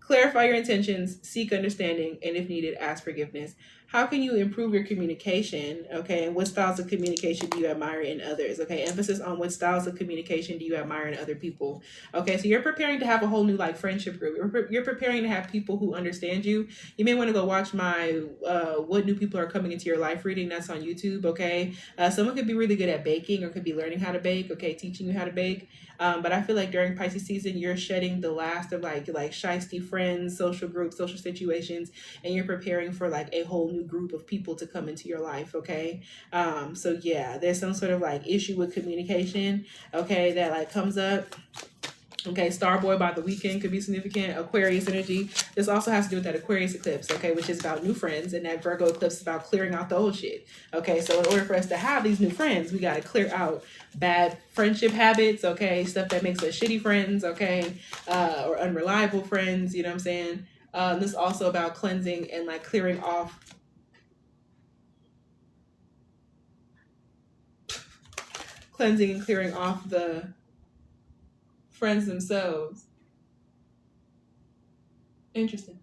Clarify your intentions, seek understanding, and if needed, ask forgiveness. How can you improve your communication? Okay, and what styles of communication do you admire in others? Okay, emphasis on what styles of communication do you admire in other people? Okay, so you're preparing to have a whole new like friendship group. You're preparing to have people who understand you. You may want to go watch my What New People Are Coming Into Your Life reading. That's on YouTube, okay? Someone could be really good at baking, or could be learning how to bake, okay, teaching you how to bake. But I feel like during Pisces season, you're shedding the last of like shiesty friends, social groups, social situations, and you're preparing for like a whole new group of people to come into your life, okay? So yeah, there's some sort of like issue with communication, okay, that like comes up. Okay, Starboy by the weekend could be significant. Aquarius energy. This also has to do with that Aquarius eclipse, okay, which is about new friends, and that Virgo eclipse is about clearing out the old shit. Okay, so in order for us to have these new friends, we got to clear out bad friendship habits, okay, stuff that makes us shitty friends, okay, or unreliable friends, you know what I'm saying? This is also about cleansing and like clearing off the friends themselves. Interesting.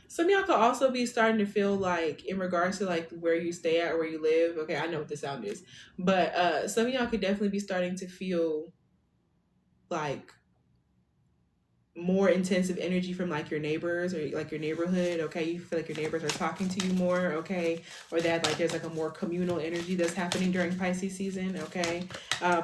Some of y'all could also be starting to feel like, in regards to like where you stay at or where you live, okay, I know what the sound is, but some of y'all could definitely be starting to feel like more intensive energy from like your neighbors or like your neighborhood, okay? You feel like your neighbors are talking to you more, okay? Or that like there's like a more communal energy that's happening during Pisces season, okay?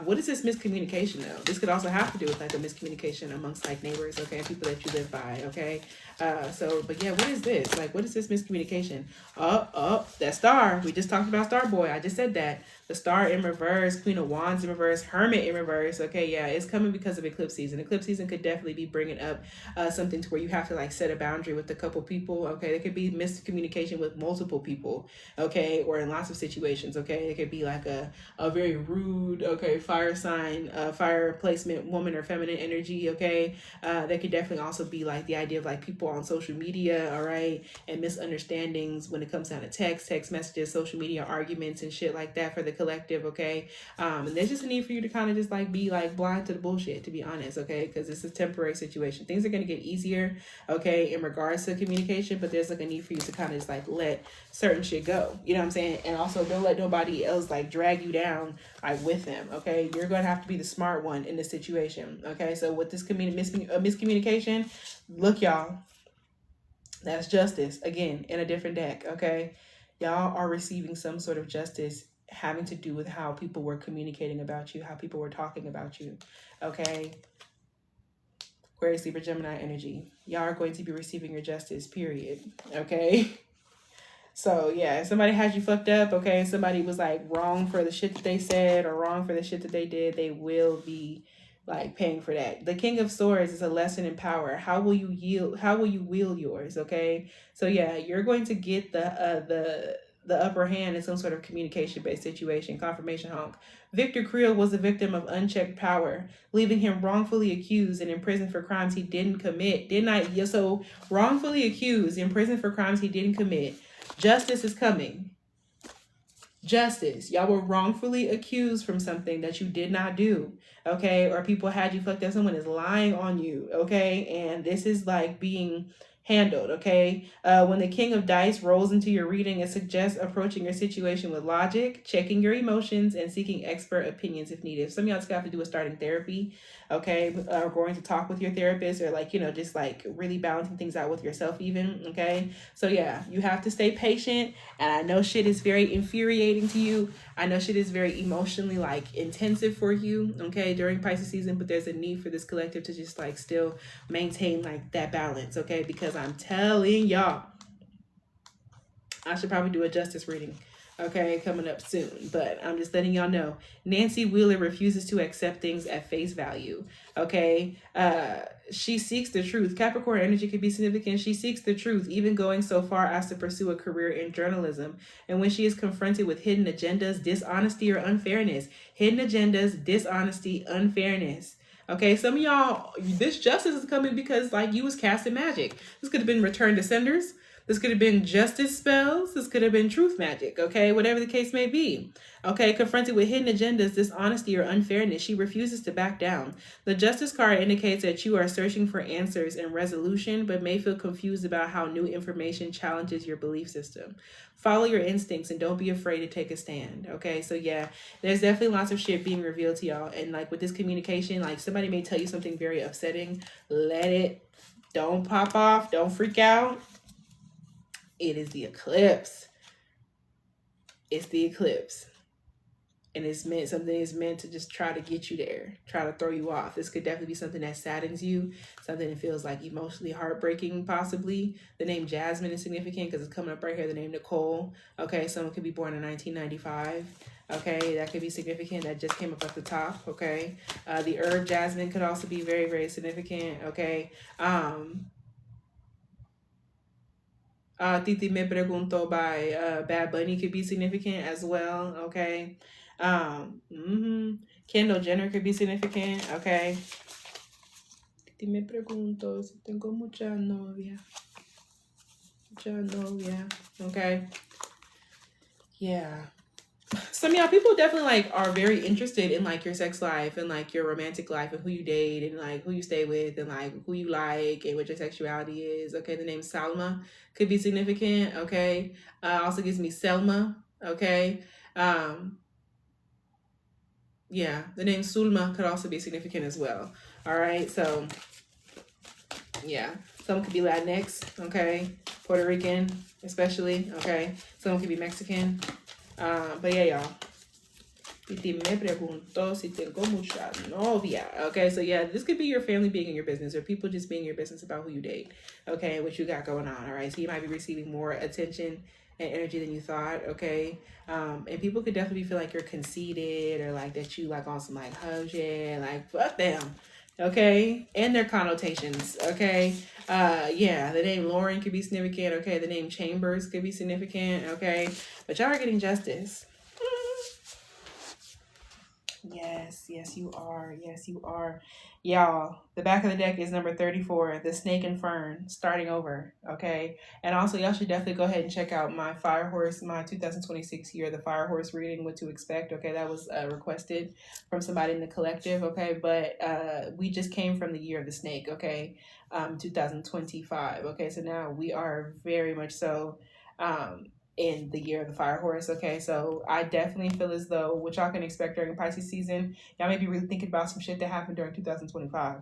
What is this miscommunication though? This could also have to do with like a miscommunication amongst like neighbors, okay? People that you live by, okay? But yeah, what is this? Like, what is this miscommunication? That star. We just talked about Starboy. I just said that. The star in reverse, Queen of Wands in reverse, Hermit in reverse. Okay, yeah, it's coming because of eclipse season. Eclipse season could definitely be bringing up something to where you have to like set a boundary with a couple people. Okay, there could be miscommunication with multiple people. Okay, or in lots of situations. Okay, it could be like a very rude, okay, fire sign, fire placement woman or feminine energy. Okay, that could definitely also be like the idea of like people on social media, all right, and misunderstandings when it comes down to text messages, social media arguments and shit like that for the collective. Okay, and there's just a need for you to kind of just like be like blind to the bullshit, to be honest. Okay, because it's a temporary situation. Things are going to get easier, okay, in regards to communication, but there's like a need for you to kind of just like let certain shit go, you know what I'm saying? And also don't let nobody else like drag you down like with them. Okay, you're gonna have to be the smart one in this situation. Okay, so with this miscommunication, look, y'all, that's justice again in a different deck. Okay, y'all are receiving some sort of justice having to do with how people were communicating about you, how people were talking about you. Okay, Aquarius, Libra, Gemini energy, y'all are going to be receiving your justice, period. Okay. So yeah, if somebody has you fucked up, okay, and somebody was like wrong for the shit that they said or wrong for the shit that they did, they will be like paying for that. The King of Swords is a lesson in power. How will you yield? How will you wield yours? Okay, so yeah, you're going to get the upper hand in some sort of communication based situation. Confirmation honk. Victor Creel was a victim of unchecked power, leaving him wrongfully accused and imprisoned for crimes he didn't commit. Didn't I? Yeah, so wrongfully accused, imprisoned for crimes he didn't commit. Justice is coming. Justice. Y'all were wrongfully accused from something that you did not do. Okay. Or people had you fucked up. Someone is lying on you. Okay. And this is like being handled. Okay. When the King of Dice rolls into your reading, it suggests approaching your situation with logic, checking your emotions, and seeking expert opinions if needed. Some of y'all just have to do with starting therapy. Okay. Or going to talk with your therapist, or like, you know, just like really balancing things out with yourself even. Okay. So yeah, you have to stay patient. And I know shit is very infuriating to you. I know shit is very emotionally like intensive for you, okay, during Pisces season, but there's a need for this collective to just like still maintain like that balance, okay? Because I'm telling y'all, I should probably do a justice reading, okay, coming up soon. But I'm just letting y'all know, Nancy Wheeler refuses to accept things at face value, okay? She seeks the truth. Capricorn energy could be significant. She seeks the truth, even going so far as to pursue a career in journalism. And when she is confronted with hidden agendas, dishonesty, or unfairness, hidden agendas, dishonesty, unfairness. Okay, some of y'all, this justice is coming because like you was casting magic. This could have been return to senders. This could have been justice spells. This could have been truth magic, okay? Whatever the case may be. Okay, confronted with hidden agendas, dishonesty, or unfairness, she refuses to back down. The Justice card indicates that you are searching for answers and resolution, but may feel confused about how new information challenges your belief system. Follow your instincts and don't be afraid to take a stand, okay? So yeah, there's definitely lots of shit being revealed to y'all. And like with this communication, like somebody may tell you something very upsetting. Let it, don't pop off, don't freak out. It is the eclipse. It's the eclipse. And it's meant, something is meant to just try to get you there, try to throw you off. This could definitely be something that saddens you, something that feels like emotionally heartbreaking, possibly. The name Jasmine is significant because it's coming up right here, the name Nicole. Okay, someone could be born in 1995. Okay, that could be significant. That just came up at the top. Okay, the herb Jasmine could also be very, very significant. Okay, Titi Me Pregunto by Bad Bunny could be significant as well, okay? Kendall Jenner could be significant, okay? Titi Me Pregunto si tengo mucha novia. Mucha novia, okay? Yeah. Some of y'all, people definitely like are very interested in like your sex life and like your romantic life and who you date and like who you stay with and like who you like and what your sexuality is. Okay, the name Salma could be significant. Okay, also gives me Selma. Okay, yeah, the name Sulma could also be significant as well. All right, so yeah, someone could be Latinx. Okay, Puerto Rican especially. Okay, someone could be Mexican. But yeah, y'all. Titi me preguntó si tengo mucha novia. Okay, so yeah, this could be your family being in your business or people just being in your business about who you date. Okay, what you got going on. All right, so you might be receiving more attention and energy than you thought. Okay, and people could definitely feel like you're conceited or like that you like on some like, oh yeah, like fuck them. Okay, and their connotations. Okay, yeah, the name Lauren could be significant. Okay, the name Chambers could be significant. Okay, but y'all are getting justice. Yes, yes, you are. Yes, you are. Y'all, the back of the deck is number 34, the Snake and Fern, starting over. Okay. And also, y'all should definitely go ahead and check out my Fire Horse, my 2026 year, the Fire Horse reading, what to expect. Okay. That was requested from somebody in the collective. Okay. But we just came from the year of the snake. Okay. 2025. Okay. So now we are very much so. In the year of the fire horse. Okay, so I definitely feel as though what y'all can expect during Pisces season, y'all may be really thinking about some shit that happened during 2025.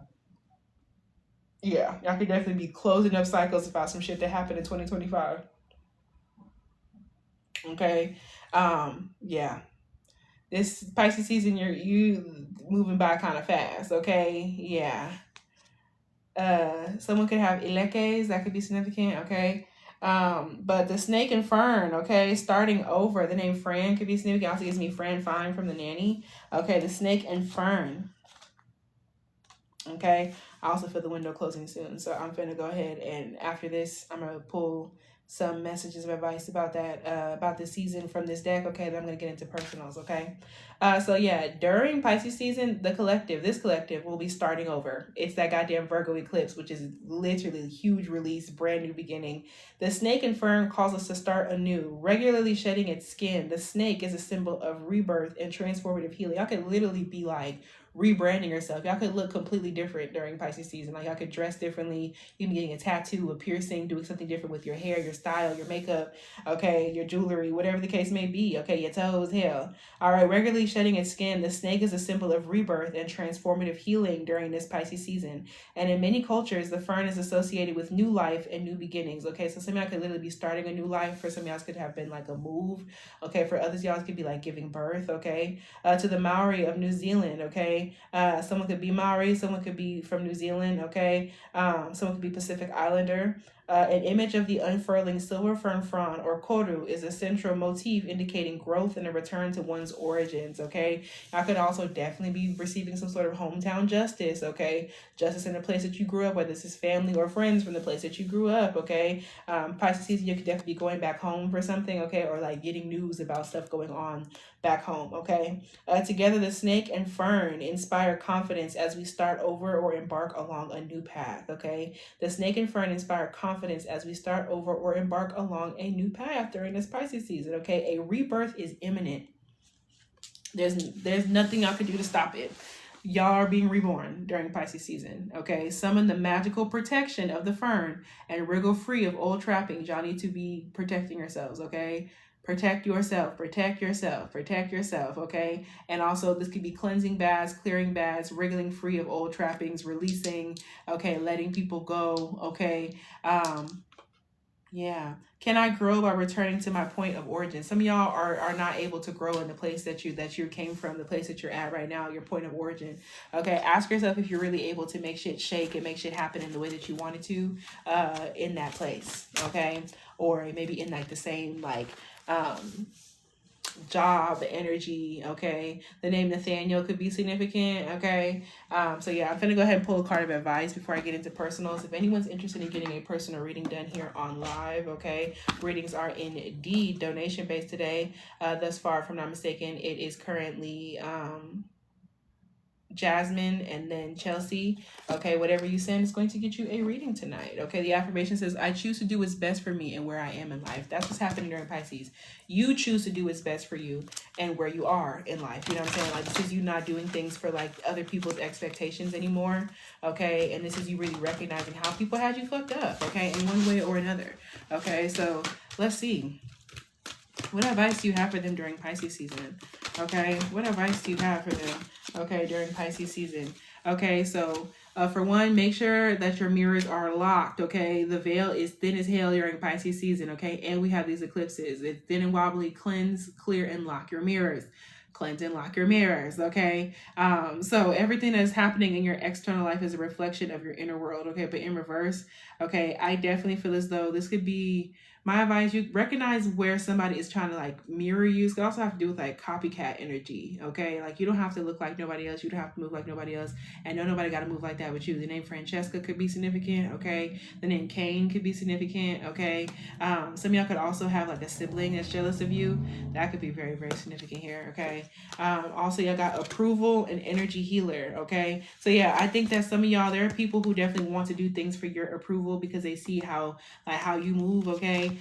Yeah, y'all could definitely be closing up cycles about some shit that happened in 2025. Okay, yeah, this Pisces season, you moving by kind of fast. Okay, yeah. Someone could have Ilekes, that could be significant. Okay. But the snake and fern, okay, starting over. The name Fran could be significant. Also gives me Fran Fine from the nanny. Okay, the snake and fern. Okay. I also feel the window closing soon. So I'm gonna go ahead and after this, I'm gonna pull some messages of advice about that, about this season from this deck. Okay, then I'm gonna get into personals. Okay. So yeah, during Pisces season, this collective will be starting over. It's that goddamn Virgo eclipse, which is literally a huge release, brand new beginning. The snake and fern calls us to start anew, regularly shedding its skin. The snake is a symbol of rebirth and transformative healing. Y'all could literally be like rebranding yourself. Y'all could look completely different during Pisces season. Like y'all could dress differently. You can be getting a tattoo, a piercing, doing something different with your hair, your style, your makeup, okay, your jewelry, whatever the case may be. Okay, your toes, hell. All right, regularly shedding its skin. The snake is a symbol of rebirth and transformative healing during this Pisces season. And in many cultures, the fern is associated with new life and new beginnings. Okay, so some of y'all could literally be starting a new life. For some of y'all could have been like a move. Okay, for others, y'all could be like giving birth. Okay, to the Maori of New Zealand. Okay, someone could be Maori, someone could be from New Zealand. Okay, someone could be Pacific Islander. An image of the unfurling silver fern frond or koru is a central motif indicating growth and a return to one's origins. Okay, I could also definitely be receiving some sort of hometown justice. Okay, justice in the place that you grew up, whether this is family or friends from the place that you grew up. Okay, Pisces season, you could definitely be going back home for something. Okay, or like getting news about stuff going on back home. Okay, together the snake and fern inspire confidence as we start over or embark along a new path. Okay, the snake and fern inspire confidence as we start over or embark along a new path during this Pisces season. Okay, a rebirth is imminent. There's nothing y'all can do to stop it. Y'all are being reborn during Pisces season. Okay, summon the magical protection of the fern and wriggle free of old trappings. Y'all need to be protecting yourselves. Okay, protect yourself, protect yourself, protect yourself. Okay, and also this could be cleansing baths, clearing baths, wriggling free of old trappings, releasing. Okay, letting people go. Okay, yeah. Can I grow by returning to my point of origin? Some of y'all are not able to grow in the place that you came from, the place that you're at right now, your point of origin. Okay, ask yourself if you're really able to make shit shake and make shit happen in the way that you wanted to in that place. Okay, or maybe in like the same like job energy. Okay, the name Nathaniel could be significant. Okay, so yeah, I'm gonna go ahead and pull a card of advice before I get into personals. If anyone's interested in getting a personal reading done here on live, okay, readings are indeed donation based today. Thus far, if I'm not mistaken, it is currently Jasmine and then Chelsea. Okay, whatever you send is going to get you a reading tonight. Okay, the affirmation says, I choose to do what's best for me and where I am in life. That's what's happening during Pisces. You choose to do what's best for you and where you are in life. You know what I'm saying? Like, this is you not doing things for like other people's expectations anymore. Okay, and this is you really recognizing how people had you fucked up. Okay, in one way or another. Okay, so let's see. What advice do you have for them during Pisces season? Okay, what advice do you have for them? Okay, during Pisces season. Okay, so for one, make sure that your mirrors are locked. Okay, the veil is thin as hell during Pisces season. Okay, and we have these eclipses. It's thin and wobbly. Cleanse, clear, and lock your mirrors. Cleanse and lock your mirrors. Okay, so everything that's happening in your external life is a reflection of your inner world. Okay, but in reverse. Okay, I definitely feel as though this could be My advice, you recognize where somebody is trying to like mirror you. It also have to do with like copycat energy. Okay, like you don't have to look like nobody else, you don't have to move like nobody else, and no, nobody got to move like that with you. The name Francesca could be significant. Okay, the name Kane could be significant. Okay, some of y'all could also have like a sibling that's jealous of you. That could be very, very significant here. Okay, also y'all got approval and energy healer. Okay, so yeah, I think that some of y'all, there are people who definitely want to do things for your approval because they see how you move. Okay,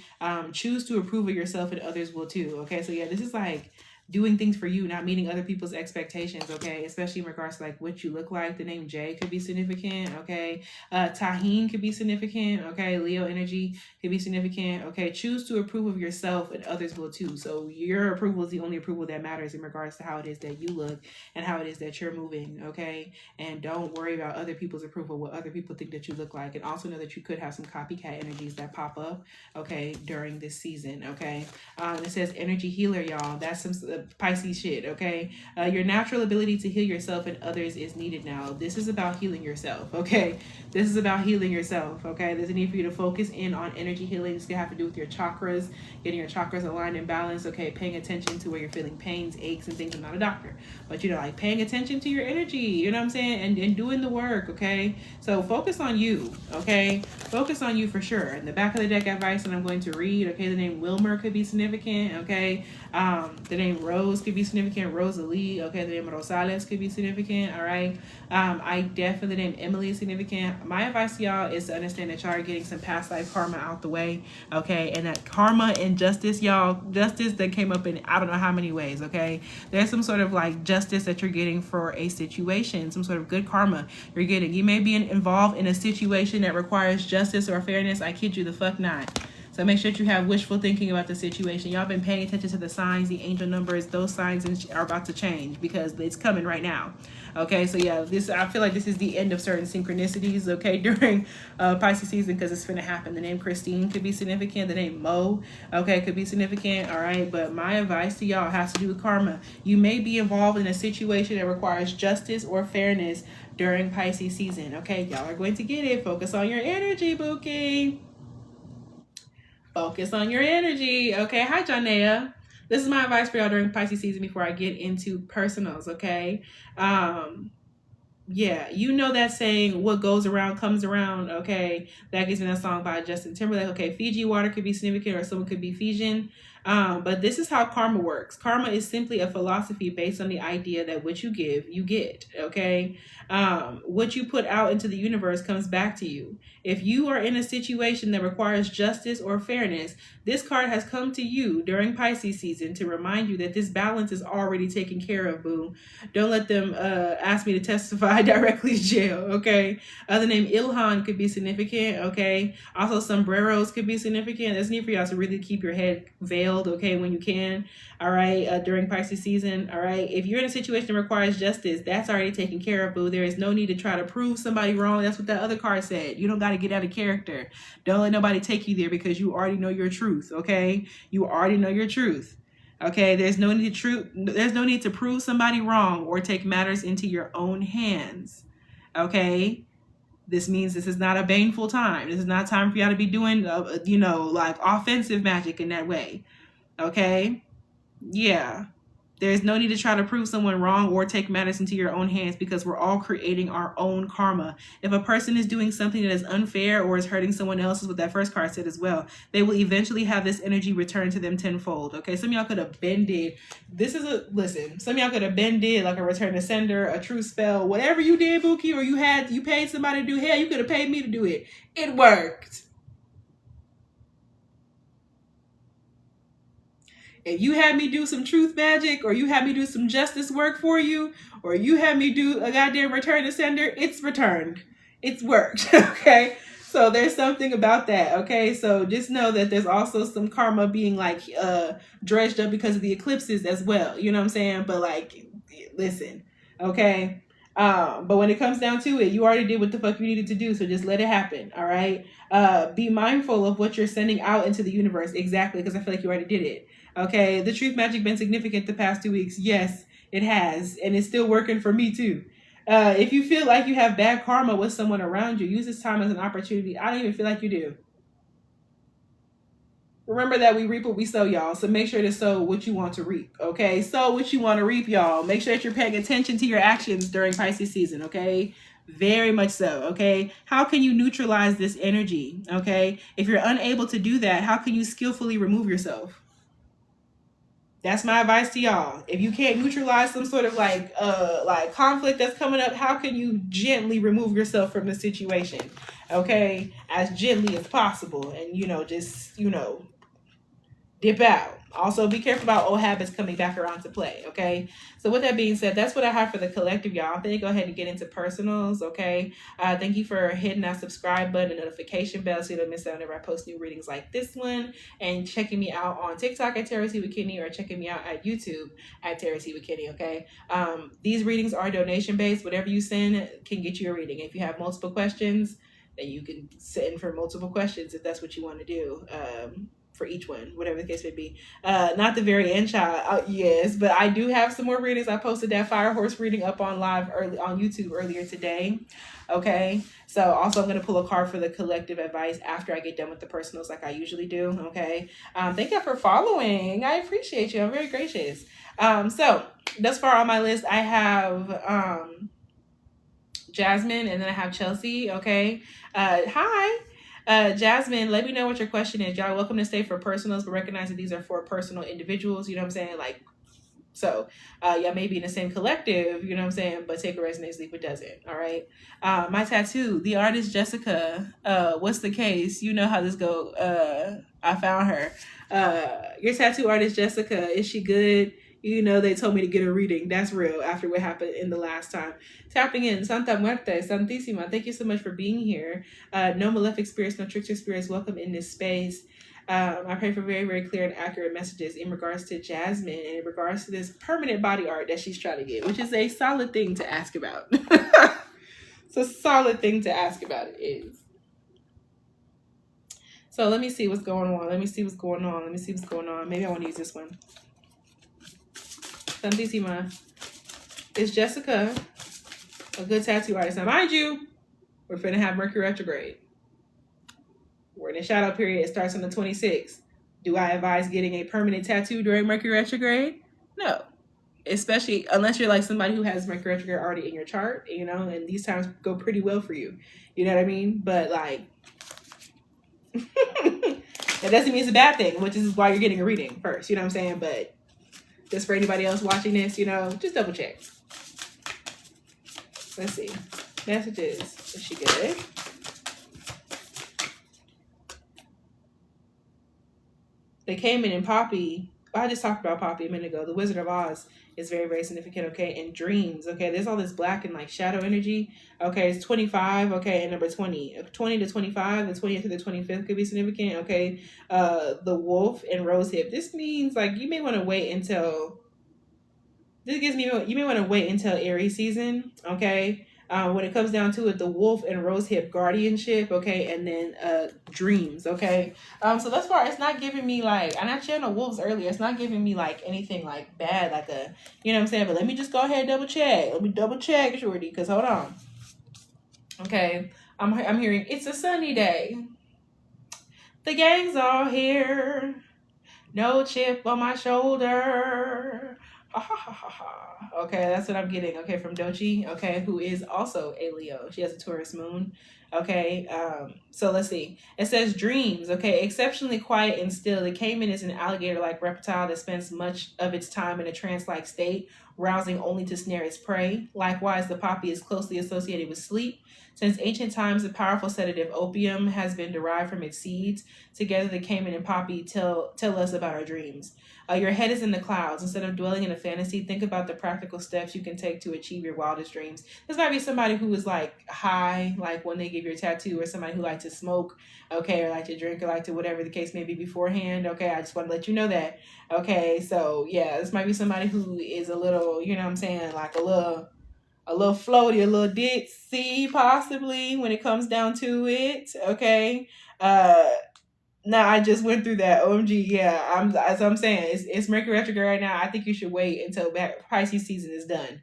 choose to approve of yourself and others will too. Okay, so yeah, this is like doing things for you, not meeting other people's expectations. Okay, especially in regards to like what you look like. The name Jay could be significant. Okay, Tahine could be significant. Okay, Leo energy could be significant. Okay, choose to approve of yourself and others will too. So your approval is the only approval that matters in regards to how it is that you look and how it is that you're moving. Okay, and don't worry about other people's approval, what other people think that you look like. And also know that you could have some copycat energies that pop up, okay, during this season. Okay, it says energy healer, y'all. That's some Pisces shit. Okay, your natural ability to heal yourself and others is needed now. This is about healing yourself. Okay, this is about healing yourself. Okay, there's a need for you to focus in on energy healing. This can have to do with your chakras, getting your chakras aligned and balanced. Okay, paying attention to where you're feeling pains, aches, and things. I'm not a doctor, but you know, like paying attention to your energy. You know what I'm saying, and doing the work. Okay, so focus on you. Okay, focus on you for sure. In the back of the deck advice that I'm going to read. Okay, the name Wilmer could be significant. Okay, the name Rose could be significant. Rosalie. Okay, the name Rosales could be significant. All right, I definitely, the name Emily is significant. My advice to y'all is to understand that y'all are getting some past life karma out the way. Okay, and that karma and justice, y'all, justice that came up in I don't know how many ways. Okay, there's some sort of like justice that you're getting for a situation, some sort of good karma you're getting. You may be involved in a situation that requires justice or fairness. I kid you the fuck not. So make sure that you have wishful thinking about the situation. Y'all been paying attention to the signs, the angel numbers. Those signs are about to change because it's coming right now. Okay, so yeah, I feel like this is the end of certain synchronicities, okay, during Pisces season because it's finna happen. The name Christine could be significant. The name Mo, okay, could be significant, all right? But my advice to y'all has to do with karma. You may be involved in a situation that requires justice or fairness during Pisces season, okay? Y'all are going to get it. Focus on your energy, Bookie. Focus on your energy. Okay. Hi, Janea. This is my advice for y'all during Pisces season before I get into personals. Okay. Yeah, you know that saying, what goes around comes around. Okay, that gives me that song by Justin Timberlake. Okay, Fiji water could be significant or someone could be Fijian. But this is how karma works. Karma is simply a philosophy based on the idea that what you give, you get. Okay, what you put out into the universe comes back to you. If you are in a situation that requires justice or fairness, this card has come to you during Pisces season to remind you that this balance is already taken care of, boo. Don't let them ask me to testify directly to jail, okay? The name Ilhan could be significant, okay? Also, sombreros could be significant. There's need for y'all to really keep your head veiled, okay, when you can, all right, during Pisces season, all right? If you're in a situation that requires justice, that's already taken care of, boo. There is no need to try to prove somebody wrong. That's what that other card said. You don't got to get out of character. Don't let nobody take you there because you already know your truth, okay? You already know your truth. Okay, there's no need to prove somebody wrong or take matters into your own hands. Okay, this means this is not a baneful time. This is not time for y'all to be doing, like offensive magic in that way. Okay, yeah. There's no need to try to prove someone wrong or take matters into your own hands because we're all creating our own karma. If a person is doing something that is unfair or is hurting someone else, is what that first card said as well, they will eventually have this energy returned to them tenfold. Okay, some of y'all could have bended. Some of y'all could have bended like a return to sender, a true spell, whatever you did, Bookie, or you paid somebody to do. Hell, you could have paid me to do it. It worked. If you had me do some truth magic, or you had me do some justice work for you, or you had me do a goddamn return to sender, it's returned. It's worked. Okay? So there's something about that. Okay? So just know that there's also some karma being like dredged up because of the eclipses as well. You know what I'm saying? But like, listen. Okay? But when it comes down to it, you already did what the fuck you needed to do. So just let it happen. All right? Be mindful of what you're sending out into the universe. Exactly. Because I feel like you already did it. Okay, the truth magic been significant the past 2 weeks? Yes, it has, and it's still working for me too. If you feel like you have bad karma with someone around you, use this time as an opportunity. I don't even feel like you do. Remember that we reap what we sow, y'all. So make sure to sow what you want to reap, okay? Sow what you want to reap, y'all. Make sure that you're paying attention to your actions during Pisces season, okay? Very much so, okay? How can you neutralize this energy, okay? If you're unable to do that, how can you skillfully remove yourself? That's my advice to y'all. If you can't neutralize some sort of like conflict that's coming up, how can you gently remove yourself from the situation? Okay? As gently as possible. And just, dip out. Also, be careful about old habits coming back around to play, okay? So with that being said, that's what I have for the collective, y'all. I'm going to go ahead and get into personals, okay? Thank you for hitting that subscribe button and notification bell so you don't miss out whenever I post new readings like this one, and checking me out on TikTok at tarotteawkinny or checking me out at YouTube at tarotteawkinny, okay? These readings are donation-based. Whatever you send can get you a reading. If you have multiple questions, then you can send for multiple questions if that's what you want to do. For each one, whatever the case may be. Not the very end, child. Yes, but I do have some more readings. I posted that fire horse reading up on live early on YouTube earlier today. Okay, so also I'm going to pull a card for the collective advice after I get done with the personals like I usually do. Okay, thank you for following. I appreciate you. I'm very gracious. So thus far on my list, I have Jasmine, and then I have Chelsea. Okay, hi. Jasmine, let me know what your question is. Y'all welcome to stay for personals, but recognize that these are for personal individuals. You know what I'm saying? Like, so y'all may be in the same collective, you know what I'm saying? But take a resonate, sleep it doesn't. All right. My tattoo, the artist Jessica. What's the case? You know how this go. I found her. Your tattoo artist Jessica, is she good? They told me to get a reading. That's real after what happened in the last time. Tapping in, Santa Muerte, Santísima. Thank you so much for being here. No malefic spirits, no trickster spirits, welcome in this space. I pray for very, very clear and accurate messages in regards to Jasmine and in regards to this permanent body art that she's trying to get, which is a solid thing to ask about. It's a solid thing to ask about, it is. So let me see what's going on. Maybe I want to use this one. Santísima. Is Jessica a good tattoo artist? Now, mind you, we're finna have Mercury retrograde. We're in a shadow period. It starts on the 26th. Do I advise getting a permanent tattoo during Mercury retrograde? No. Especially unless you're like somebody who has Mercury retrograde already in your chart, and these times go pretty well for you. You know what I mean? But like, that doesn't mean it's a bad thing, which is why you're getting a reading first. You know what I'm saying? But just for anybody else watching this, just double check. Let's see. Messages. Is she good? They came in Poppy. I just talked about Poppy a minute ago. The Wizard of Oz is very, very significant, okay? And dreams, okay? There's all this black and like shadow energy. Okay, it's 25, okay, and number 20. 20 to 25, the 20th to the 25th could be significant, okay? The wolf and rosehip. This means like you may want to wait until you may want to wait until Aries season, okay? When it comes down to it, the wolf and rosehip guardianship, okay, and then dreams, okay. So thus far, it's not giving me like, and I shared on wolves earlier. It's not giving me like anything like bad, like a, you know what I'm saying. But let me just go ahead and double check. Let me double check, shorty, because hold on. Okay, I'm hearing it's a sunny day. The gang's all here. No chip on my shoulder. Ha ha ha ha ha. Okay, that's what I'm getting. Okay, from Dochi. Okay, who is also a Leo. She has a Taurus moon. Okay, so let's see. It says dreams. Okay, exceptionally quiet and still. The caiman is an alligator-like reptile that spends much of its time in a trance-like state, rousing only to snare its prey. Likewise, the poppy is closely associated with sleep. Since ancient times, the powerful sedative opium has been derived from its seeds. Together, the caiman and poppy tell us about our dreams. Your head is in the clouds. Instead of dwelling in a fantasy, think about the practical steps you can take to achieve your wildest dreams. This might be somebody who is like high, like when they give you a tattoo, or somebody who likes to smoke, okay, or like to drink, or like to whatever the case may be beforehand. Okay, I just want to let you know that. Okay, so yeah, this might be somebody who is a little, you know what I'm saying, like a little floaty, a little ditzy, possibly, when it comes down to it. Okay. Now I just went through that. OMG, yeah. As I'm saying, it's Mercury retrograde right now. I think you should wait until Pisces season is done.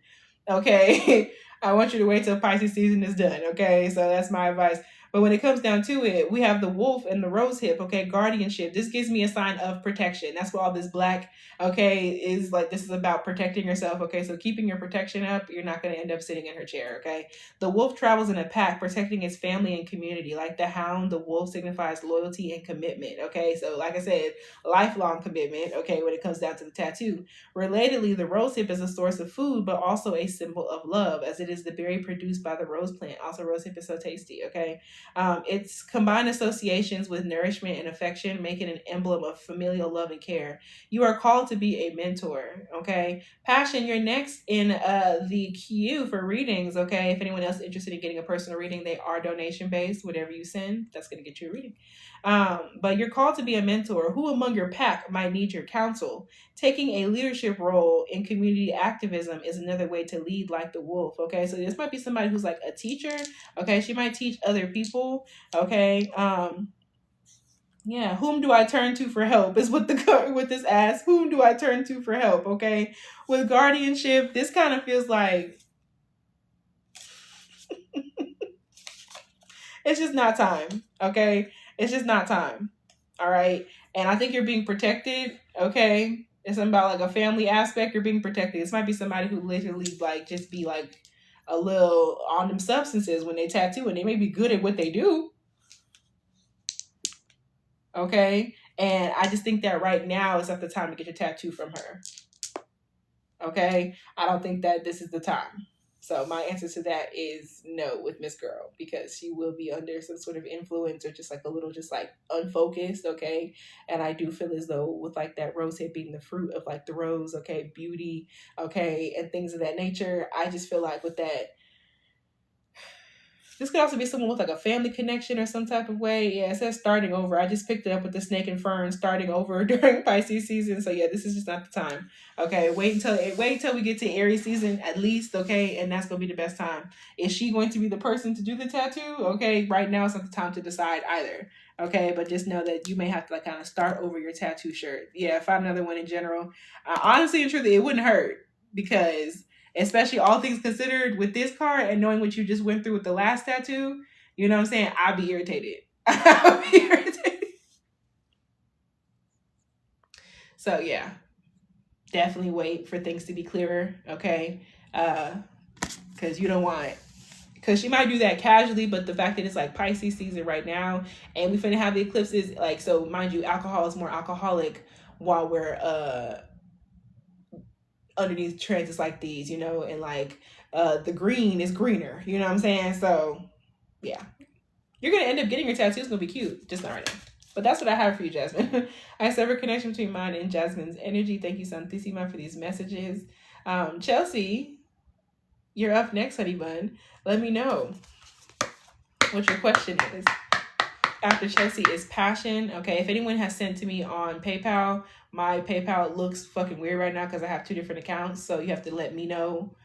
Okay. I want you to wait till Pisces season is done. Okay. So that's my advice. But when it comes down to it, we have the wolf and the rose hip, okay, guardianship. This gives me a sign of protection. That's what all this black, okay, is like. This is about protecting yourself, okay? So keeping your protection up, you're not going to end up sitting in her chair, okay? The wolf travels in a pack, protecting its family and community. Like the hound, the wolf signifies loyalty and commitment, okay? So like I said, lifelong commitment, okay, when it comes down to the tattoo. Relatedly, the rose hip is a source of food, but also a symbol of love, as it is the berry produced by the rose plant. Also, rose hip is so tasty, okay? It's combined associations with nourishment and affection, making an emblem of familial love and care. You are called to be a mentor, okay? Passion, you're next in the queue for readings, okay? If anyone else is interested in getting a personal reading, they are donation based. Whatever you send, that's going to get you a reading. But you're called to be a mentor. Who among your pack might need your counsel? Taking a leadership role in community activism is another way to lead like the wolf, okay? So this might be somebody who's like a teacher, okay? She might teach other people, okay? Yeah, whom do I turn to for help is what with this asks. Whom do I turn to for help, okay? With guardianship, this kind of feels like it's just not time, okay? It's just not time, all right? And I think you're being protected, okay? It's something about like a family aspect. You're being protected. This might be somebody who literally like just be like a little on them substances when they tattoo, and they may be good at what they do, okay? And I just think that right now is not the time to get your tattoo from her, okay? I don't think that this is the time. So my answer to that is no with Miss Girl, because she will be under some sort of influence or just like a little just like unfocused, okay? And I do feel as though with like that rose hip being the fruit of like the rose, okay, beauty, okay, and things of that nature, I just feel like with that, this could also be someone with like a family connection or some type of way. Yeah, it says starting over. I just picked it up with the snake and fern, starting over during Pisces season. So yeah, this is just not the time. Okay, wait until we get to Aries season at least. Okay, and that's gonna be the best time. Is she going to be the person to do the tattoo? Okay, right now it's not the time to decide either. Okay, but just know that you may have to like kind of start over your tattoo shirt. Yeah, find another one in general. Honestly and truly, it wouldn't hurt, because especially all things considered with this card and knowing what you just went through with the last tattoo, you know what I'm saying? I'd be irritated. I'd be irritated. So yeah, definitely wait for things to be clearer, okay? Because you don't want, because she might do that casually, but the fact that it's like Pisces season right now, and we finna have the eclipses, like, so mind you, alcohol is more alcoholic while we're underneath transits like these, you know, and like the green is greener, you know what I'm saying? So yeah, you're gonna end up getting your tattoo. It's gonna be cute, just not right now. But that's what I have for you, Jasmine. I sever connection between mine and Jasmine's energy. Thank you, Santissima, for these messages. Chelsea, you're up next, honey bun. Let me know what your question is. After Chelsea is passion. Okay, if anyone has sent to me on PayPal, my PayPal looks fucking weird right now because I have 2 different accounts. So you have to let me know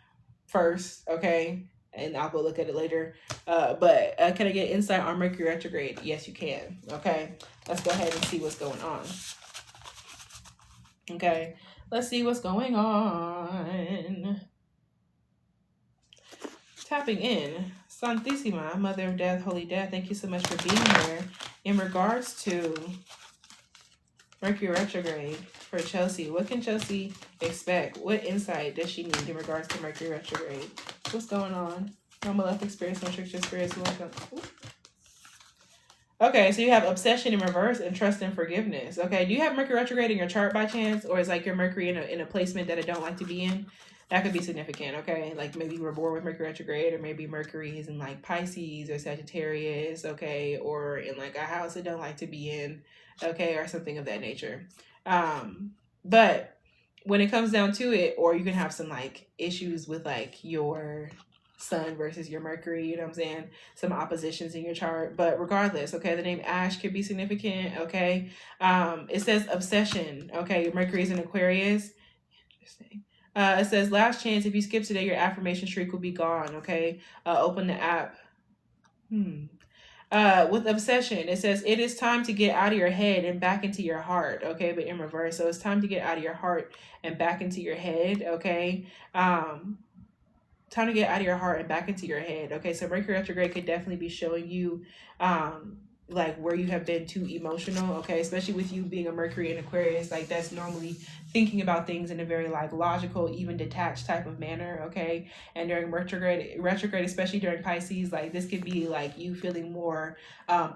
first, okay? And I'll go look at it later. But can I get insight on Mercury retrograde? Yes, you can. Okay, let's go ahead and see what's going on. Okay, let's see what's going on. Tapping in. Santissima, Mother of Death, Holy Death, thank you so much for being here. In regards to Mercury retrograde for Chelsea, what can Chelsea expect? What insight does she need in regards to Mercury retrograde? What's going on? No malefic spirits, no trickster spirits. Okay, so you have obsession in reverse and trust and forgiveness. Okay, do you have Mercury retrograde in your chart by chance? Or is like your Mercury in a placement that I don't like to be in? That could be significant, okay? Like maybe you were born with Mercury retrograde, or maybe Mercury is in like Pisces or Sagittarius, okay? Or in like a house I don't like to be in, okay? Or something of that nature. But when it comes down to it, or you can have some like issues with like your Sun versus your Mercury, you know what I'm saying? Some oppositions in your chart. But regardless, okay, the name Ash could be significant, okay? It says obsession, okay? Your Mercury is in Aquarius. Interesting. It says, last chance. If you skip today, your affirmation streak will be gone, okay? Open the app. With obsession, it says, it is time to get out of your head and back into your heart, okay? But in reverse. So it's time to get out of your heart and back into your head, okay? time to get out of your heart and back into your head. Okay, so Mercury retrograde could definitely be showing you like where you have been too emotional. Okay, especially with you being a Mercury in Aquarius, like that's normally thinking about things in a very like logical, even detached type of manner. Okay, and during retrograde, especially during Pisces, like this could be like you feeling more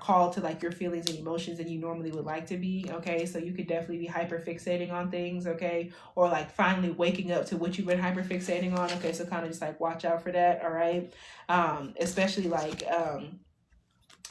called to like your feelings and emotions than you normally would like to be. Okay, so you could definitely be hyper fixating on things. Okay, or like finally waking up to what you've been hyper fixating on. Okay, so kind of just like watch out for that. All right, especially like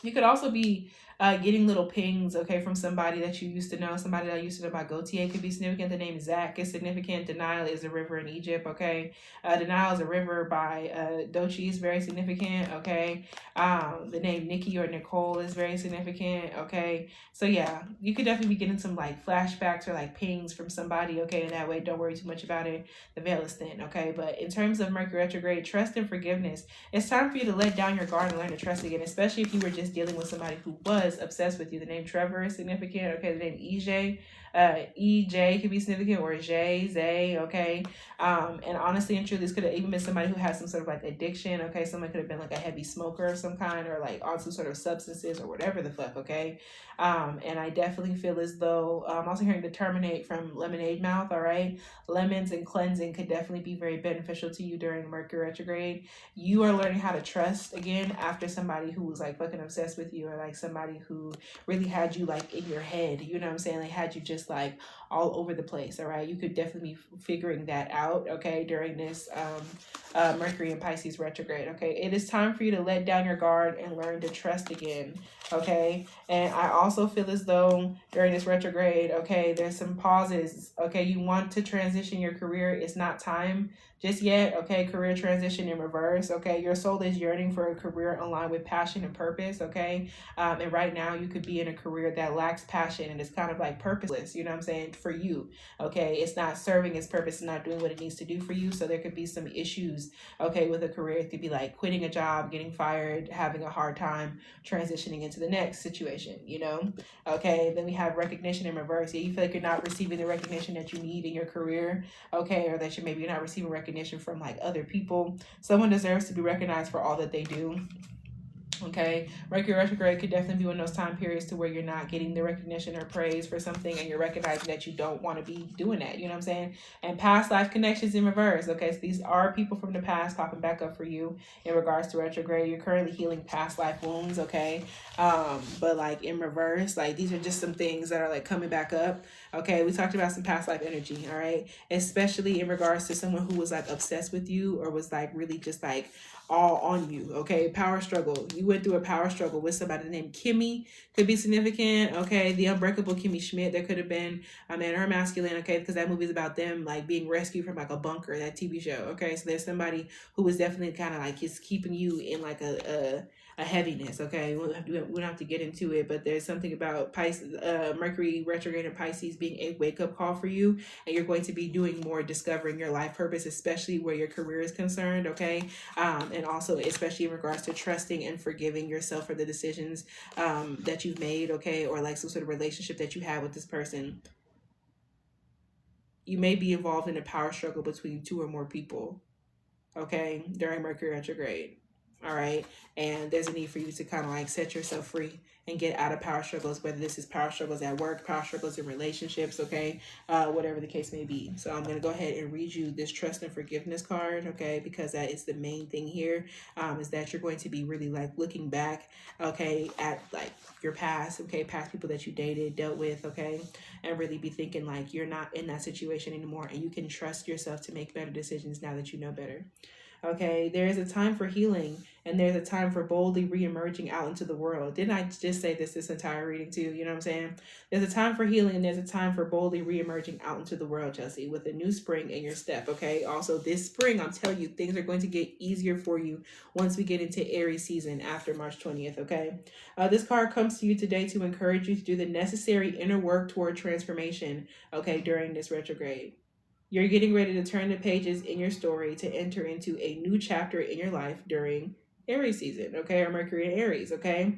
you could also be getting little pings, okay, from somebody that you used to know, somebody that used to know by Gautier could be significant. The name Zach is significant. Denial is a river in Egypt, okay. Denial is a river by Dochi is very significant, okay. The name Nikki or Nicole is very significant, okay. So yeah, you could definitely be getting some like flashbacks or like pings from somebody, okay. And that way, don't worry too much about it. The veil is thin, okay. But in terms of Mercury retrograde, trust and forgiveness. It's time for you to let down your guard and learn to trust again, especially if you were just dealing with somebody who was obsessed with you. The name Trevor is significant. Okay, the name EJ, EJ could be significant, or Jay, Zay. Okay, and honestly and truly, this could have even been somebody who has some sort of like addiction. Okay, someone could have been like a heavy smoker of some kind, or like on some sort of substances or whatever the fuck. Okay, and I definitely feel as though I'm also hearing to terminate from lemonade mouth. All right, lemons and cleansing could definitely be very beneficial to you during Mercury retrograde. You are learning how to trust again after somebody who was like fucking obsessed with you, or like somebody who really had you like in your head, you know what I'm saying? Like had you just like all over the place. All right, you could definitely be figuring that out, okay, during this Mercury and Pisces retrograde. Okay, it is time for you to let down your guard and learn to trust again. Okay, and I also feel as though during this retrograde, okay, there's some pauses. Okay, you want to transition your career. It's not time just yet. Okay, career transition in reverse. Okay, your soul is yearning for a career aligned with passion and purpose. Okay, and right now you could be in a career that lacks passion and it's kind of like purposeless, you know what I'm saying, for you. Okay, it's not serving its purpose, it's not doing what it needs to do for you. So there could be some issues, okay, with a career. It could be like quitting a job, getting fired, having a hard time transitioning into the next situation, you know. Okay, then we have recognition in reverse. Yeah, you feel like you're not receiving the recognition that you need in your career, okay, or that you maybe you're not receiving recognition from like other people. Someone deserves to be recognized for all that they do. Okay, Mercury retrograde could definitely be one of those time periods to where you're not getting the recognition or praise for something, and you're recognizing that you don't want to be doing that. You know what I'm saying? And past life connections in reverse. Okay, so these are people from the past popping back up for you in regards to retrograde. You're currently healing past life wounds. Okay, but like in reverse, like these are just some things that are like coming back up. Okay, we talked about some past life energy. All right, especially in regards to someone who was like obsessed with you or was like really just like all on you. Okay, power struggle. You went through a power struggle with somebody named Kimmy, could be significant. Okay, the unbreakable Kimmy Schmidt, there could have been a man or masculine. Okay, because that movie is about them like being rescued from like a bunker, that TV show. Okay, so there's somebody who was definitely kind of like is keeping you in like a heaviness. Okay, we don't have to get into it, but there's something about Pisces, Mercury retrograde in Pisces being a wake-up call for you, and you're going to be doing more discovering your life purpose, especially where your career is concerned. Okay, and also especially in regards to trusting and forgiving yourself for the decisions that you've made, okay, or like some sort of relationship that you have with this person. You may be involved in a power struggle between two or more people, okay, during Mercury retrograde. All right, and there's a need for you to kind of like set yourself free and get out of power struggles, whether this is power struggles at work, power struggles in relationships, okay, whatever the case may be. So I'm going to go ahead and read you this trust and forgiveness card, okay, because that is the main thing here, is that you're going to be really like looking back, okay, at like your past, okay, past people that you dated, dealt with, okay, and really be thinking like you're not in that situation anymore, and you can trust yourself to make better decisions now that you know better. Okay, there is a time for healing, and there's a time for boldly re-emerging out into the world. Didn't I just say this entire reading too? You know what I'm saying? There's a time for healing, and there's a time for boldly re-emerging out into the world, Chelsea, with a new spring in your step. Okay, also this spring, I'm telling you, things are going to get easier for you once we get into Aries season after March 20th. Okay, this card comes to you today to encourage you to do the necessary inner work toward transformation, okay, during this retrograde. You're getting ready to turn the pages in your story to enter into a new chapter in your life during Aries season, okay, or Mercury in Aries, okay?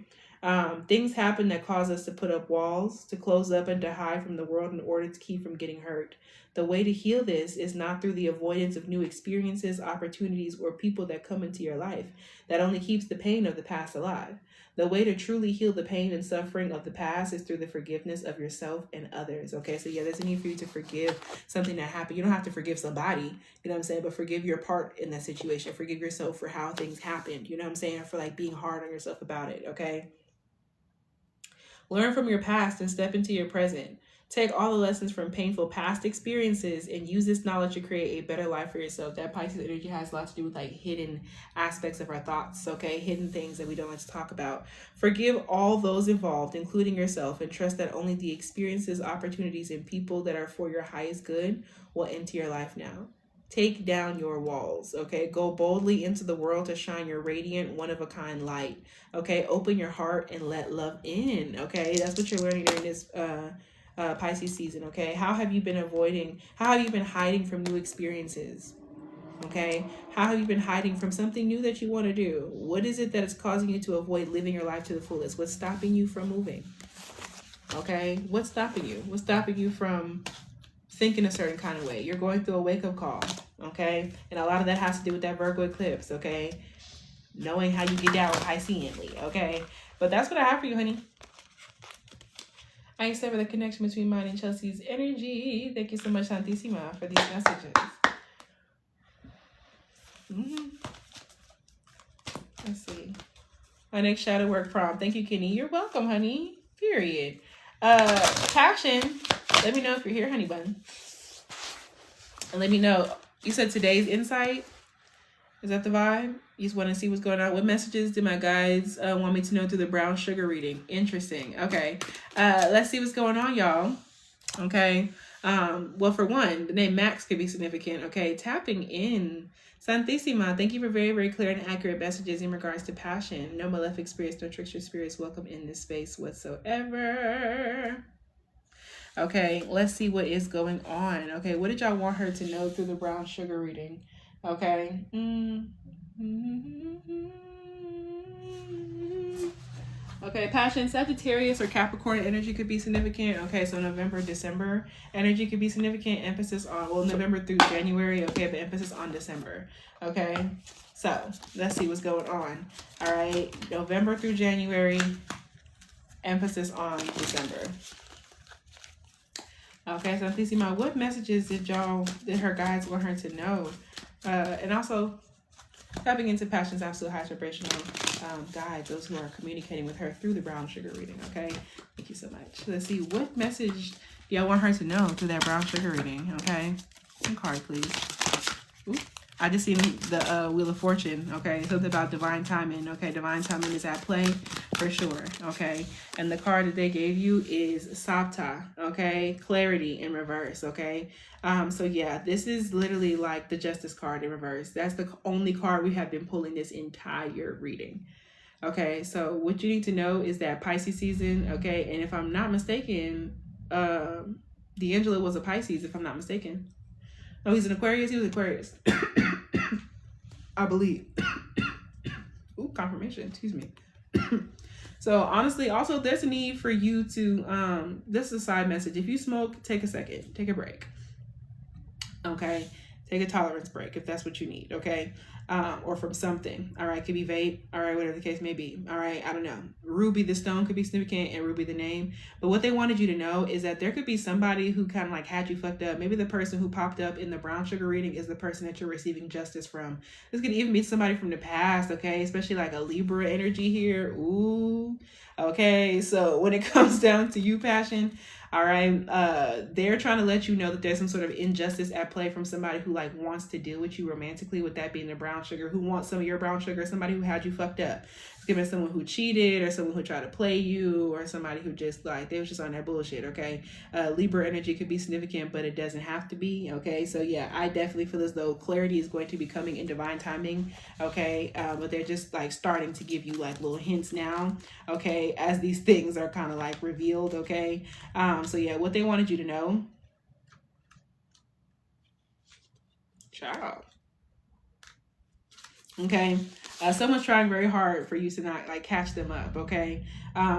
Things happen that cause us to put up walls, to close up and to hide from the world in order to keep from getting hurt. The way to heal this is not through the avoidance of new experiences, opportunities, or people that come into your life. That only keeps the pain of the past alive. The way to truly heal the pain and suffering of the past is through the forgiveness of yourself and others. Okay, so yeah, there's a need for you to forgive something that happened. You don't have to forgive somebody, you know what I'm saying? But forgive your part in that situation. Forgive yourself for how things happened, you know what I'm saying? For like being hard on yourself about it, okay? Learn from your past and step into your present. Take all the lessons from painful past experiences and use this knowledge to create a better life for yourself. That Pisces energy has a lot to do with like hidden aspects of our thoughts, okay? Hidden things that we don't like to talk about. Forgive all those involved, including yourself, and trust that only the experiences, opportunities, and people that are for your highest good will enter your life now. Take down your walls, okay? Go boldly into the world to shine your radiant, one-of-a-kind light, okay? Open your heart and let love in, okay? That's what you're learning during this Pisces season, okay? How have you been hiding from new experiences, okay? How have you been hiding from something new that you want to do? What is it that is causing you to avoid living your life to the fullest? What's stopping you from moving, okay? What's stopping you? What's stopping you from thinking a certain kind of way? You're going through a wake-up call, okay? And a lot of that has to do with that Virgo eclipse, okay? Knowing how you get down Pisceanly, okay? But that's what I have for you, honey. I sever the connection between mine and Chelsea's energy. Thank you so much, Santissima, for these messages. Let's see. My next shadow work prompt. Thank you, Kinny. You're welcome, honey. Period. Passion. Let me know if you're here, honey bun. And let me know. You said today's insight. Is that the vibe? You just want to see what's going on. What messages did my guides want me to know through the brown sugar reading? Interesting. Okay. Let's see what's going on, y'all. Okay. Well, for one, the name Max could be significant. Okay. Tapping in. Santissima, thank you for very, very clear and accurate messages in regards to passion. No malefic spirits, no trickster spirits welcome in this space whatsoever. Okay, let's see what is going on. Okay, what did y'all want her to know through the brown sugar reading? Okay. Okay, passion, Sagittarius or Capricorn energy could be significant. Okay, so November, December energy could be significant. Emphasis on, well, November through January. Okay, but emphasis on December. Okay, so let's see what's going on. All right, November through January, emphasis on December. Okay, so Santissima, what messages did her guides want her to know? And also, tapping into passion's absolute high vibrational guides, those who are communicating with her through the brown sugar reading, okay? Thank you so much. Let's see, what message do y'all want her to know through that brown sugar reading, okay? One card, please. Ooh. I just seen the Wheel of Fortune, okay? Something about divine timing, okay? Divine timing is at play for sure, okay? And the card that they gave you is Sapta, okay? Clarity in reverse, okay? So yeah, this is literally like the Justice card in reverse. That's the only card we have been pulling this entire reading, okay? So what you need to know is that Pisces season, okay? And if I'm not mistaken, D'Angelo was a Pisces, if I'm not mistaken. Oh, he's an Aquarius? He was Aquarius. I believe. Ooh, confirmation. Excuse me. So honestly, also there's a need for you to, this is a side message. If you smoke, take a second. Take a break. Okay? Take a tolerance break if that's what you need, okay? Or from something, all right? Could be vape, all right? Whatever the case may be, all right? I don't know. Ruby the stone could be significant and Ruby the name. But what they wanted you to know is that there could be somebody who kind of like had you fucked up. Maybe the person who popped up in the brown sugar reading is the person that you're receiving justice from. This could even be somebody from the past, okay? Especially like a Libra energy here. Ooh, okay? So when it comes down to you, passion, all right, they're trying to let you know that there's some sort of injustice at play from somebody who like wants to deal with you romantically, with that being the brown sugar, who wants some of your brown sugar, somebody who had you fucked up. It's giving someone who cheated or someone who tried to play you or somebody who just like, they was just on that bullshit, okay? Libra energy could be significant, but it doesn't have to be, okay? So yeah, I definitely feel as though clarity is going to be coming in divine timing, okay? But they're just like starting to give you like little hints now, okay? As these things are kind of like revealed, okay? So yeah, what they wanted you to know. Ciao. Okay. Someone's trying very hard for you to not like catch them up, okay?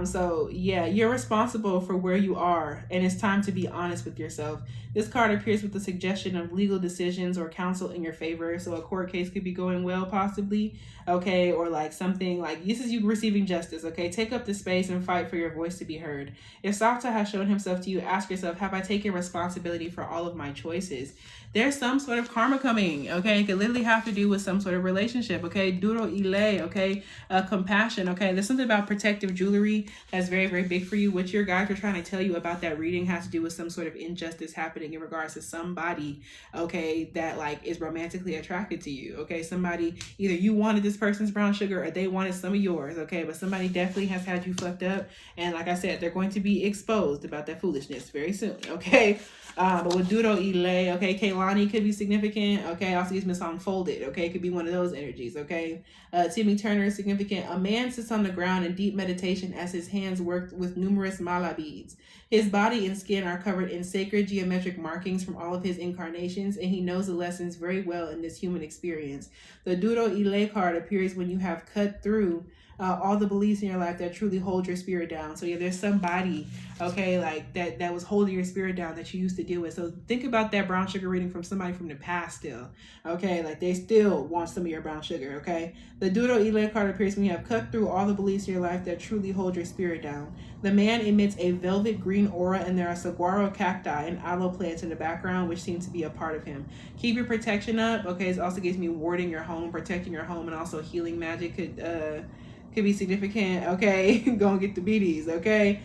So yeah, you're responsible for where you are, and it's time to be honest with yourself. This card appears with the suggestion of legal decisions or counsel in your favor. So a court case could be going well, possibly, okay, or like something like this is you receiving justice, okay? Take up the space and fight for your voice to be heard. If Safta has shown himself to you, ask yourself, have I taken responsibility for all of my choices? There's some sort of karma coming, okay? It could literally have to do with some sort of relationship, okay? Duro ile, okay? Compassion, okay? There's something about protective jewelry that's very, very big for you. What your guides are trying to tell you about that reading has to do with some sort of injustice happening in regards to somebody, okay, that like is romantically attracted to you, okay? Somebody, either you wanted this person's brown sugar or they wanted some of yours, okay? But somebody definitely has had you fucked up. And like I said, they're going to be exposed about that foolishness very soon, okay? But with Duro Ile, okay, Kaylani could be significant, okay? Also gives me a song Folded, okay? It could be one of those energies, okay? Timmy Turner is significant. A man sits on the ground in deep meditation as his hands work with numerous mala beads. His body and skin are covered in sacred geometric markings from all of his incarnations, and he knows the lessons very well in this human experience. The Duro Ile card appears when you have cut through all the beliefs in your life that truly hold your spirit down. So yeah, there's somebody, okay, like that was holding your spirit down that you used to deal with. So think about that brown sugar reading from somebody from the past still, okay? Like they still want some of your brown sugar, okay? The Duro Ile card appears when you have cut through all the beliefs in your life that truly hold your spirit down. The man emits a velvet green aura, and there are saguaro cacti and aloe plants in the background, which seem to be a part of him. Keep your protection up, okay? It also gives me warding your home, protecting your home, and also healing magic could be significant, okay? Go and get the BDs, okay?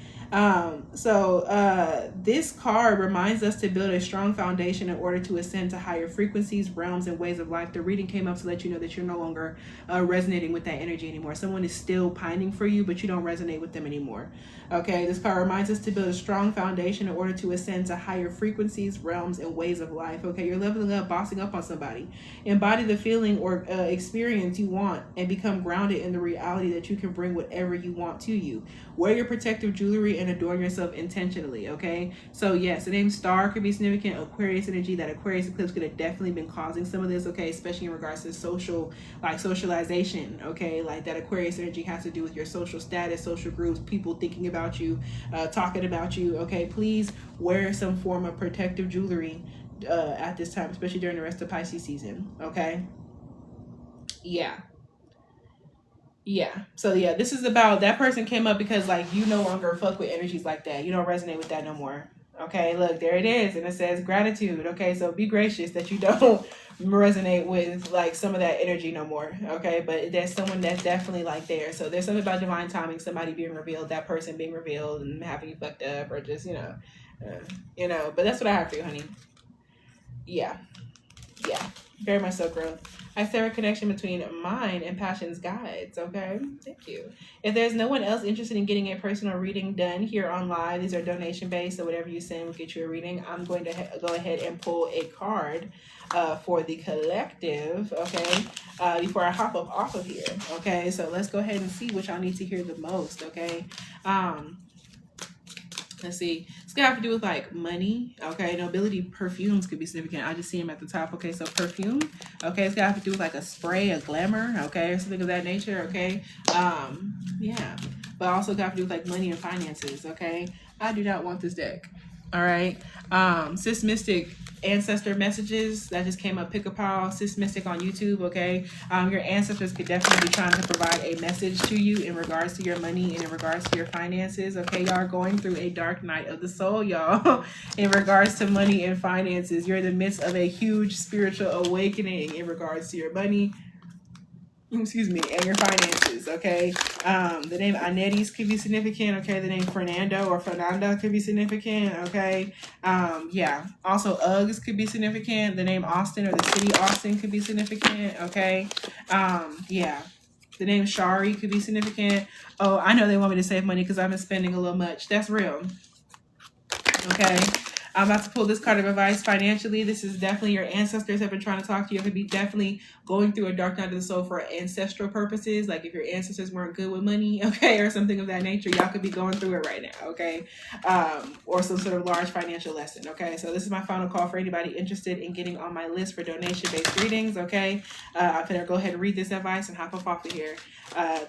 This card reminds us to build a strong foundation in order to ascend to higher frequencies, realms, and ways of life. The reading came up to let you know that you're no longer resonating with that energy anymore. Someone is still pining for you, but you don't resonate with them anymore. Okay, this card reminds us to build a strong foundation in order to ascend to higher frequencies, realms, and ways of life. Okay, you're leveling up, bossing up on somebody. Embody the feeling or experience you want and become grounded in the reality that you can bring whatever you want to you. Wear your protective jewelry and adorn yourself intentionally, okay? So yes, the name Star could be significant. Aquarius energy, that Aquarius eclipse could have definitely been causing some of this, okay? Especially in regards to socialization, okay? Like that Aquarius energy has to do with your social status, social groups, people thinking about you, talking about you, okay? Please wear some form of protective jewelry at this time, especially during the rest of Pisces season, okay? Yeah. So yeah, this is about that person came up because like you no longer fuck with energies like that. You don't resonate with that no more. Okay, look, there it is. And it says gratitude. Okay, so be gracious that you don't resonate with like some of that energy no more. Okay, but there's someone that's definitely like there. So there's something about divine timing, somebody being revealed, that person being revealed and having you fucked up or just, but that's what I have for you, honey. Yeah. Very much so, growth. I see a connection between mind and passion's guides, okay? Thank you. If there's no one else interested in getting a personal reading done here on live, these are donation-based, so whatever you send will get you a reading. I'm going to go ahead and pull a card for the collective, okay, before I hop up off of here, okay? So let's go ahead and see what y'all need to hear the most, okay? Let's see. It's gonna have to do with like money. Okay, nobility perfumes could be significant. I just see them at the top. Okay, so perfume. Okay, it's gonna have to do with like a spray, a glamour. Okay, or something of that nature. Okay, yeah. But also got to do with like money and finances. Okay, I do not want this deck. All right, Sis Mystic ancestor messages that just came up. Pick a pile, Sis Mystic on YouTube. Okay, your ancestors could definitely be trying to provide a message to you in regards to your money and in regards to your finances. Okay, y'all are going through a dark night of the soul, y'all. In regards to money and finances, you're in the midst of a huge spiritual awakening in regards to your money, and your finances, okay? The name Anetis could be significant, okay? The name Fernando or Fernanda could be significant, okay? Yeah. Also, Uggs could be significant. The name Austin or the city Austin could be significant, okay? Yeah. The name Shari could be significant. Oh, I know they want me to save money because I've been spending a little much. That's real, okay? I'm about to pull this card of advice financially. This is definitely your ancestors have been trying to talk to you. You could be definitely going through a dark night of the soul for ancestral purposes. Like if your ancestors weren't good with money, okay, or something of that nature, y'all could be going through it right now, okay? Or some sort of large financial lesson, okay? So this is my final call for anybody interested in getting on my list for donation-based readings, okay? I'm gonna go ahead and read this advice and hop off of here.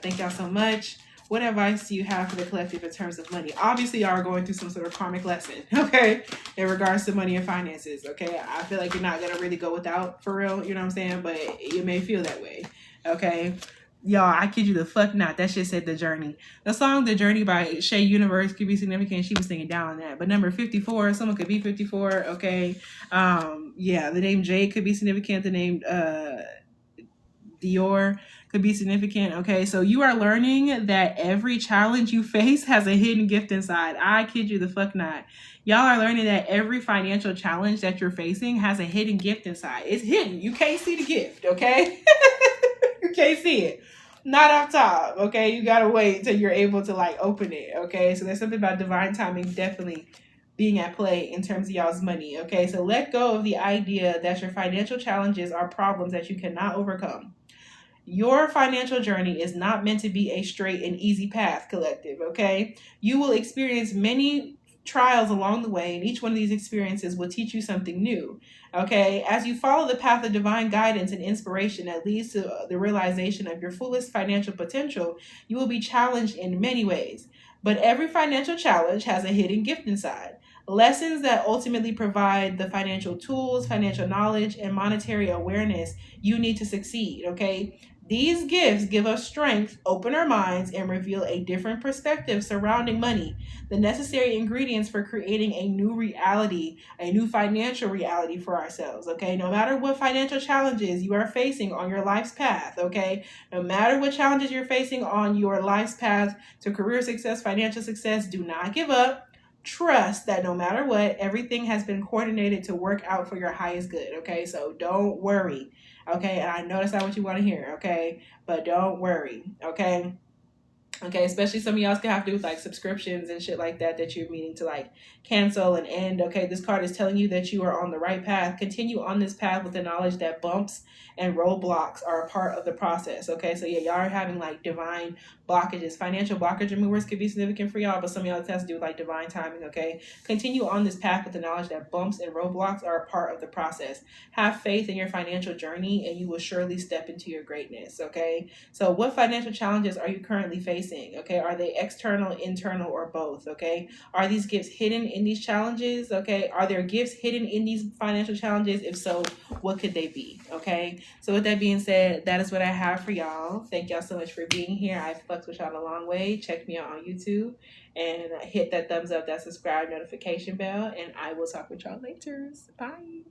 Thank y'all so much. what advice do you have for the collective in terms of money? Obviously, y'all are going through some sort of karmic lesson, okay, in regards to money and finances, okay? I feel like you're not going to really go without, for real, you know what I'm saying? But you may feel that way, okay? Y'all, I kid you the fuck not. That shit said The Journey. The song The Journey by Shay Universe could be significant. She was singing down on that. But number 54, someone could be 54, okay? Yeah, the name Jay could be significant. The name Dior could be significant. Okay, so you are learning that every challenge you face has a hidden gift inside. I kid you the fuck not. Y'all are learning that every financial challenge that you're facing has a hidden gift inside. It's hidden. You can't see the gift, okay? You can't see it. Not off top, okay? You gotta wait till you're able to like open it, okay? So there's something about divine timing definitely being at play in terms of y'all's money, okay? So let go of the idea that your financial challenges are problems that you cannot overcome. Your financial journey is not meant to be a straight and easy path, collective, okay? You will experience many trials along the way, and each one of these experiences will teach you something new, okay? As you follow the path of divine guidance and inspiration that leads to the realization of your fullest financial potential, you will be challenged in many ways. But every financial challenge has a hidden gift inside. Lessons that ultimately provide the financial tools, financial knowledge, and monetary awareness you need to succeed, okay? These gifts give us strength, open our minds, and reveal a different perspective surrounding money, the necessary ingredients for creating a new reality, a new financial reality for ourselves, okay? No matter what financial challenges you are facing on your life's path, okay? No matter what challenges you're facing on your life's path to career success, financial success, do not give up. Trust that no matter what, everything has been coordinated to work out for your highest good, okay? So don't worry. Okay, and I know that's not what you want to hear, okay? But don't worry, okay? Okay, especially some of y'all's can have to do with like subscriptions and shit like that you're meaning to like cancel and end. Okay, this card is telling you that you are on the right path. Continue on this path with the knowledge that bumps and roadblocks are a part of the process. Okay, so yeah, y'all are having like divine blockages. Financial blockage removers could be significant for y'all, but some of y'all has to do with like divine timing. Okay, continue on this path with the knowledge that bumps and roadblocks are a part of the process. Have faith in your financial journey, and you will surely step into your greatness. Okay, so what financial challenges are you currently facing? Okay, are they external, internal, or both? Okay, are these gifts hidden in these challenges? Okay, are there gifts hidden in these financial challenges? If so, what could they be? Okay, so with that being said, that is what I have for y'all. Thank y'all so much for being here. I fucked with y'all a long way. Check me out on YouTube and hit that thumbs up, that subscribe notification bell, and I will talk with y'all later. Bye.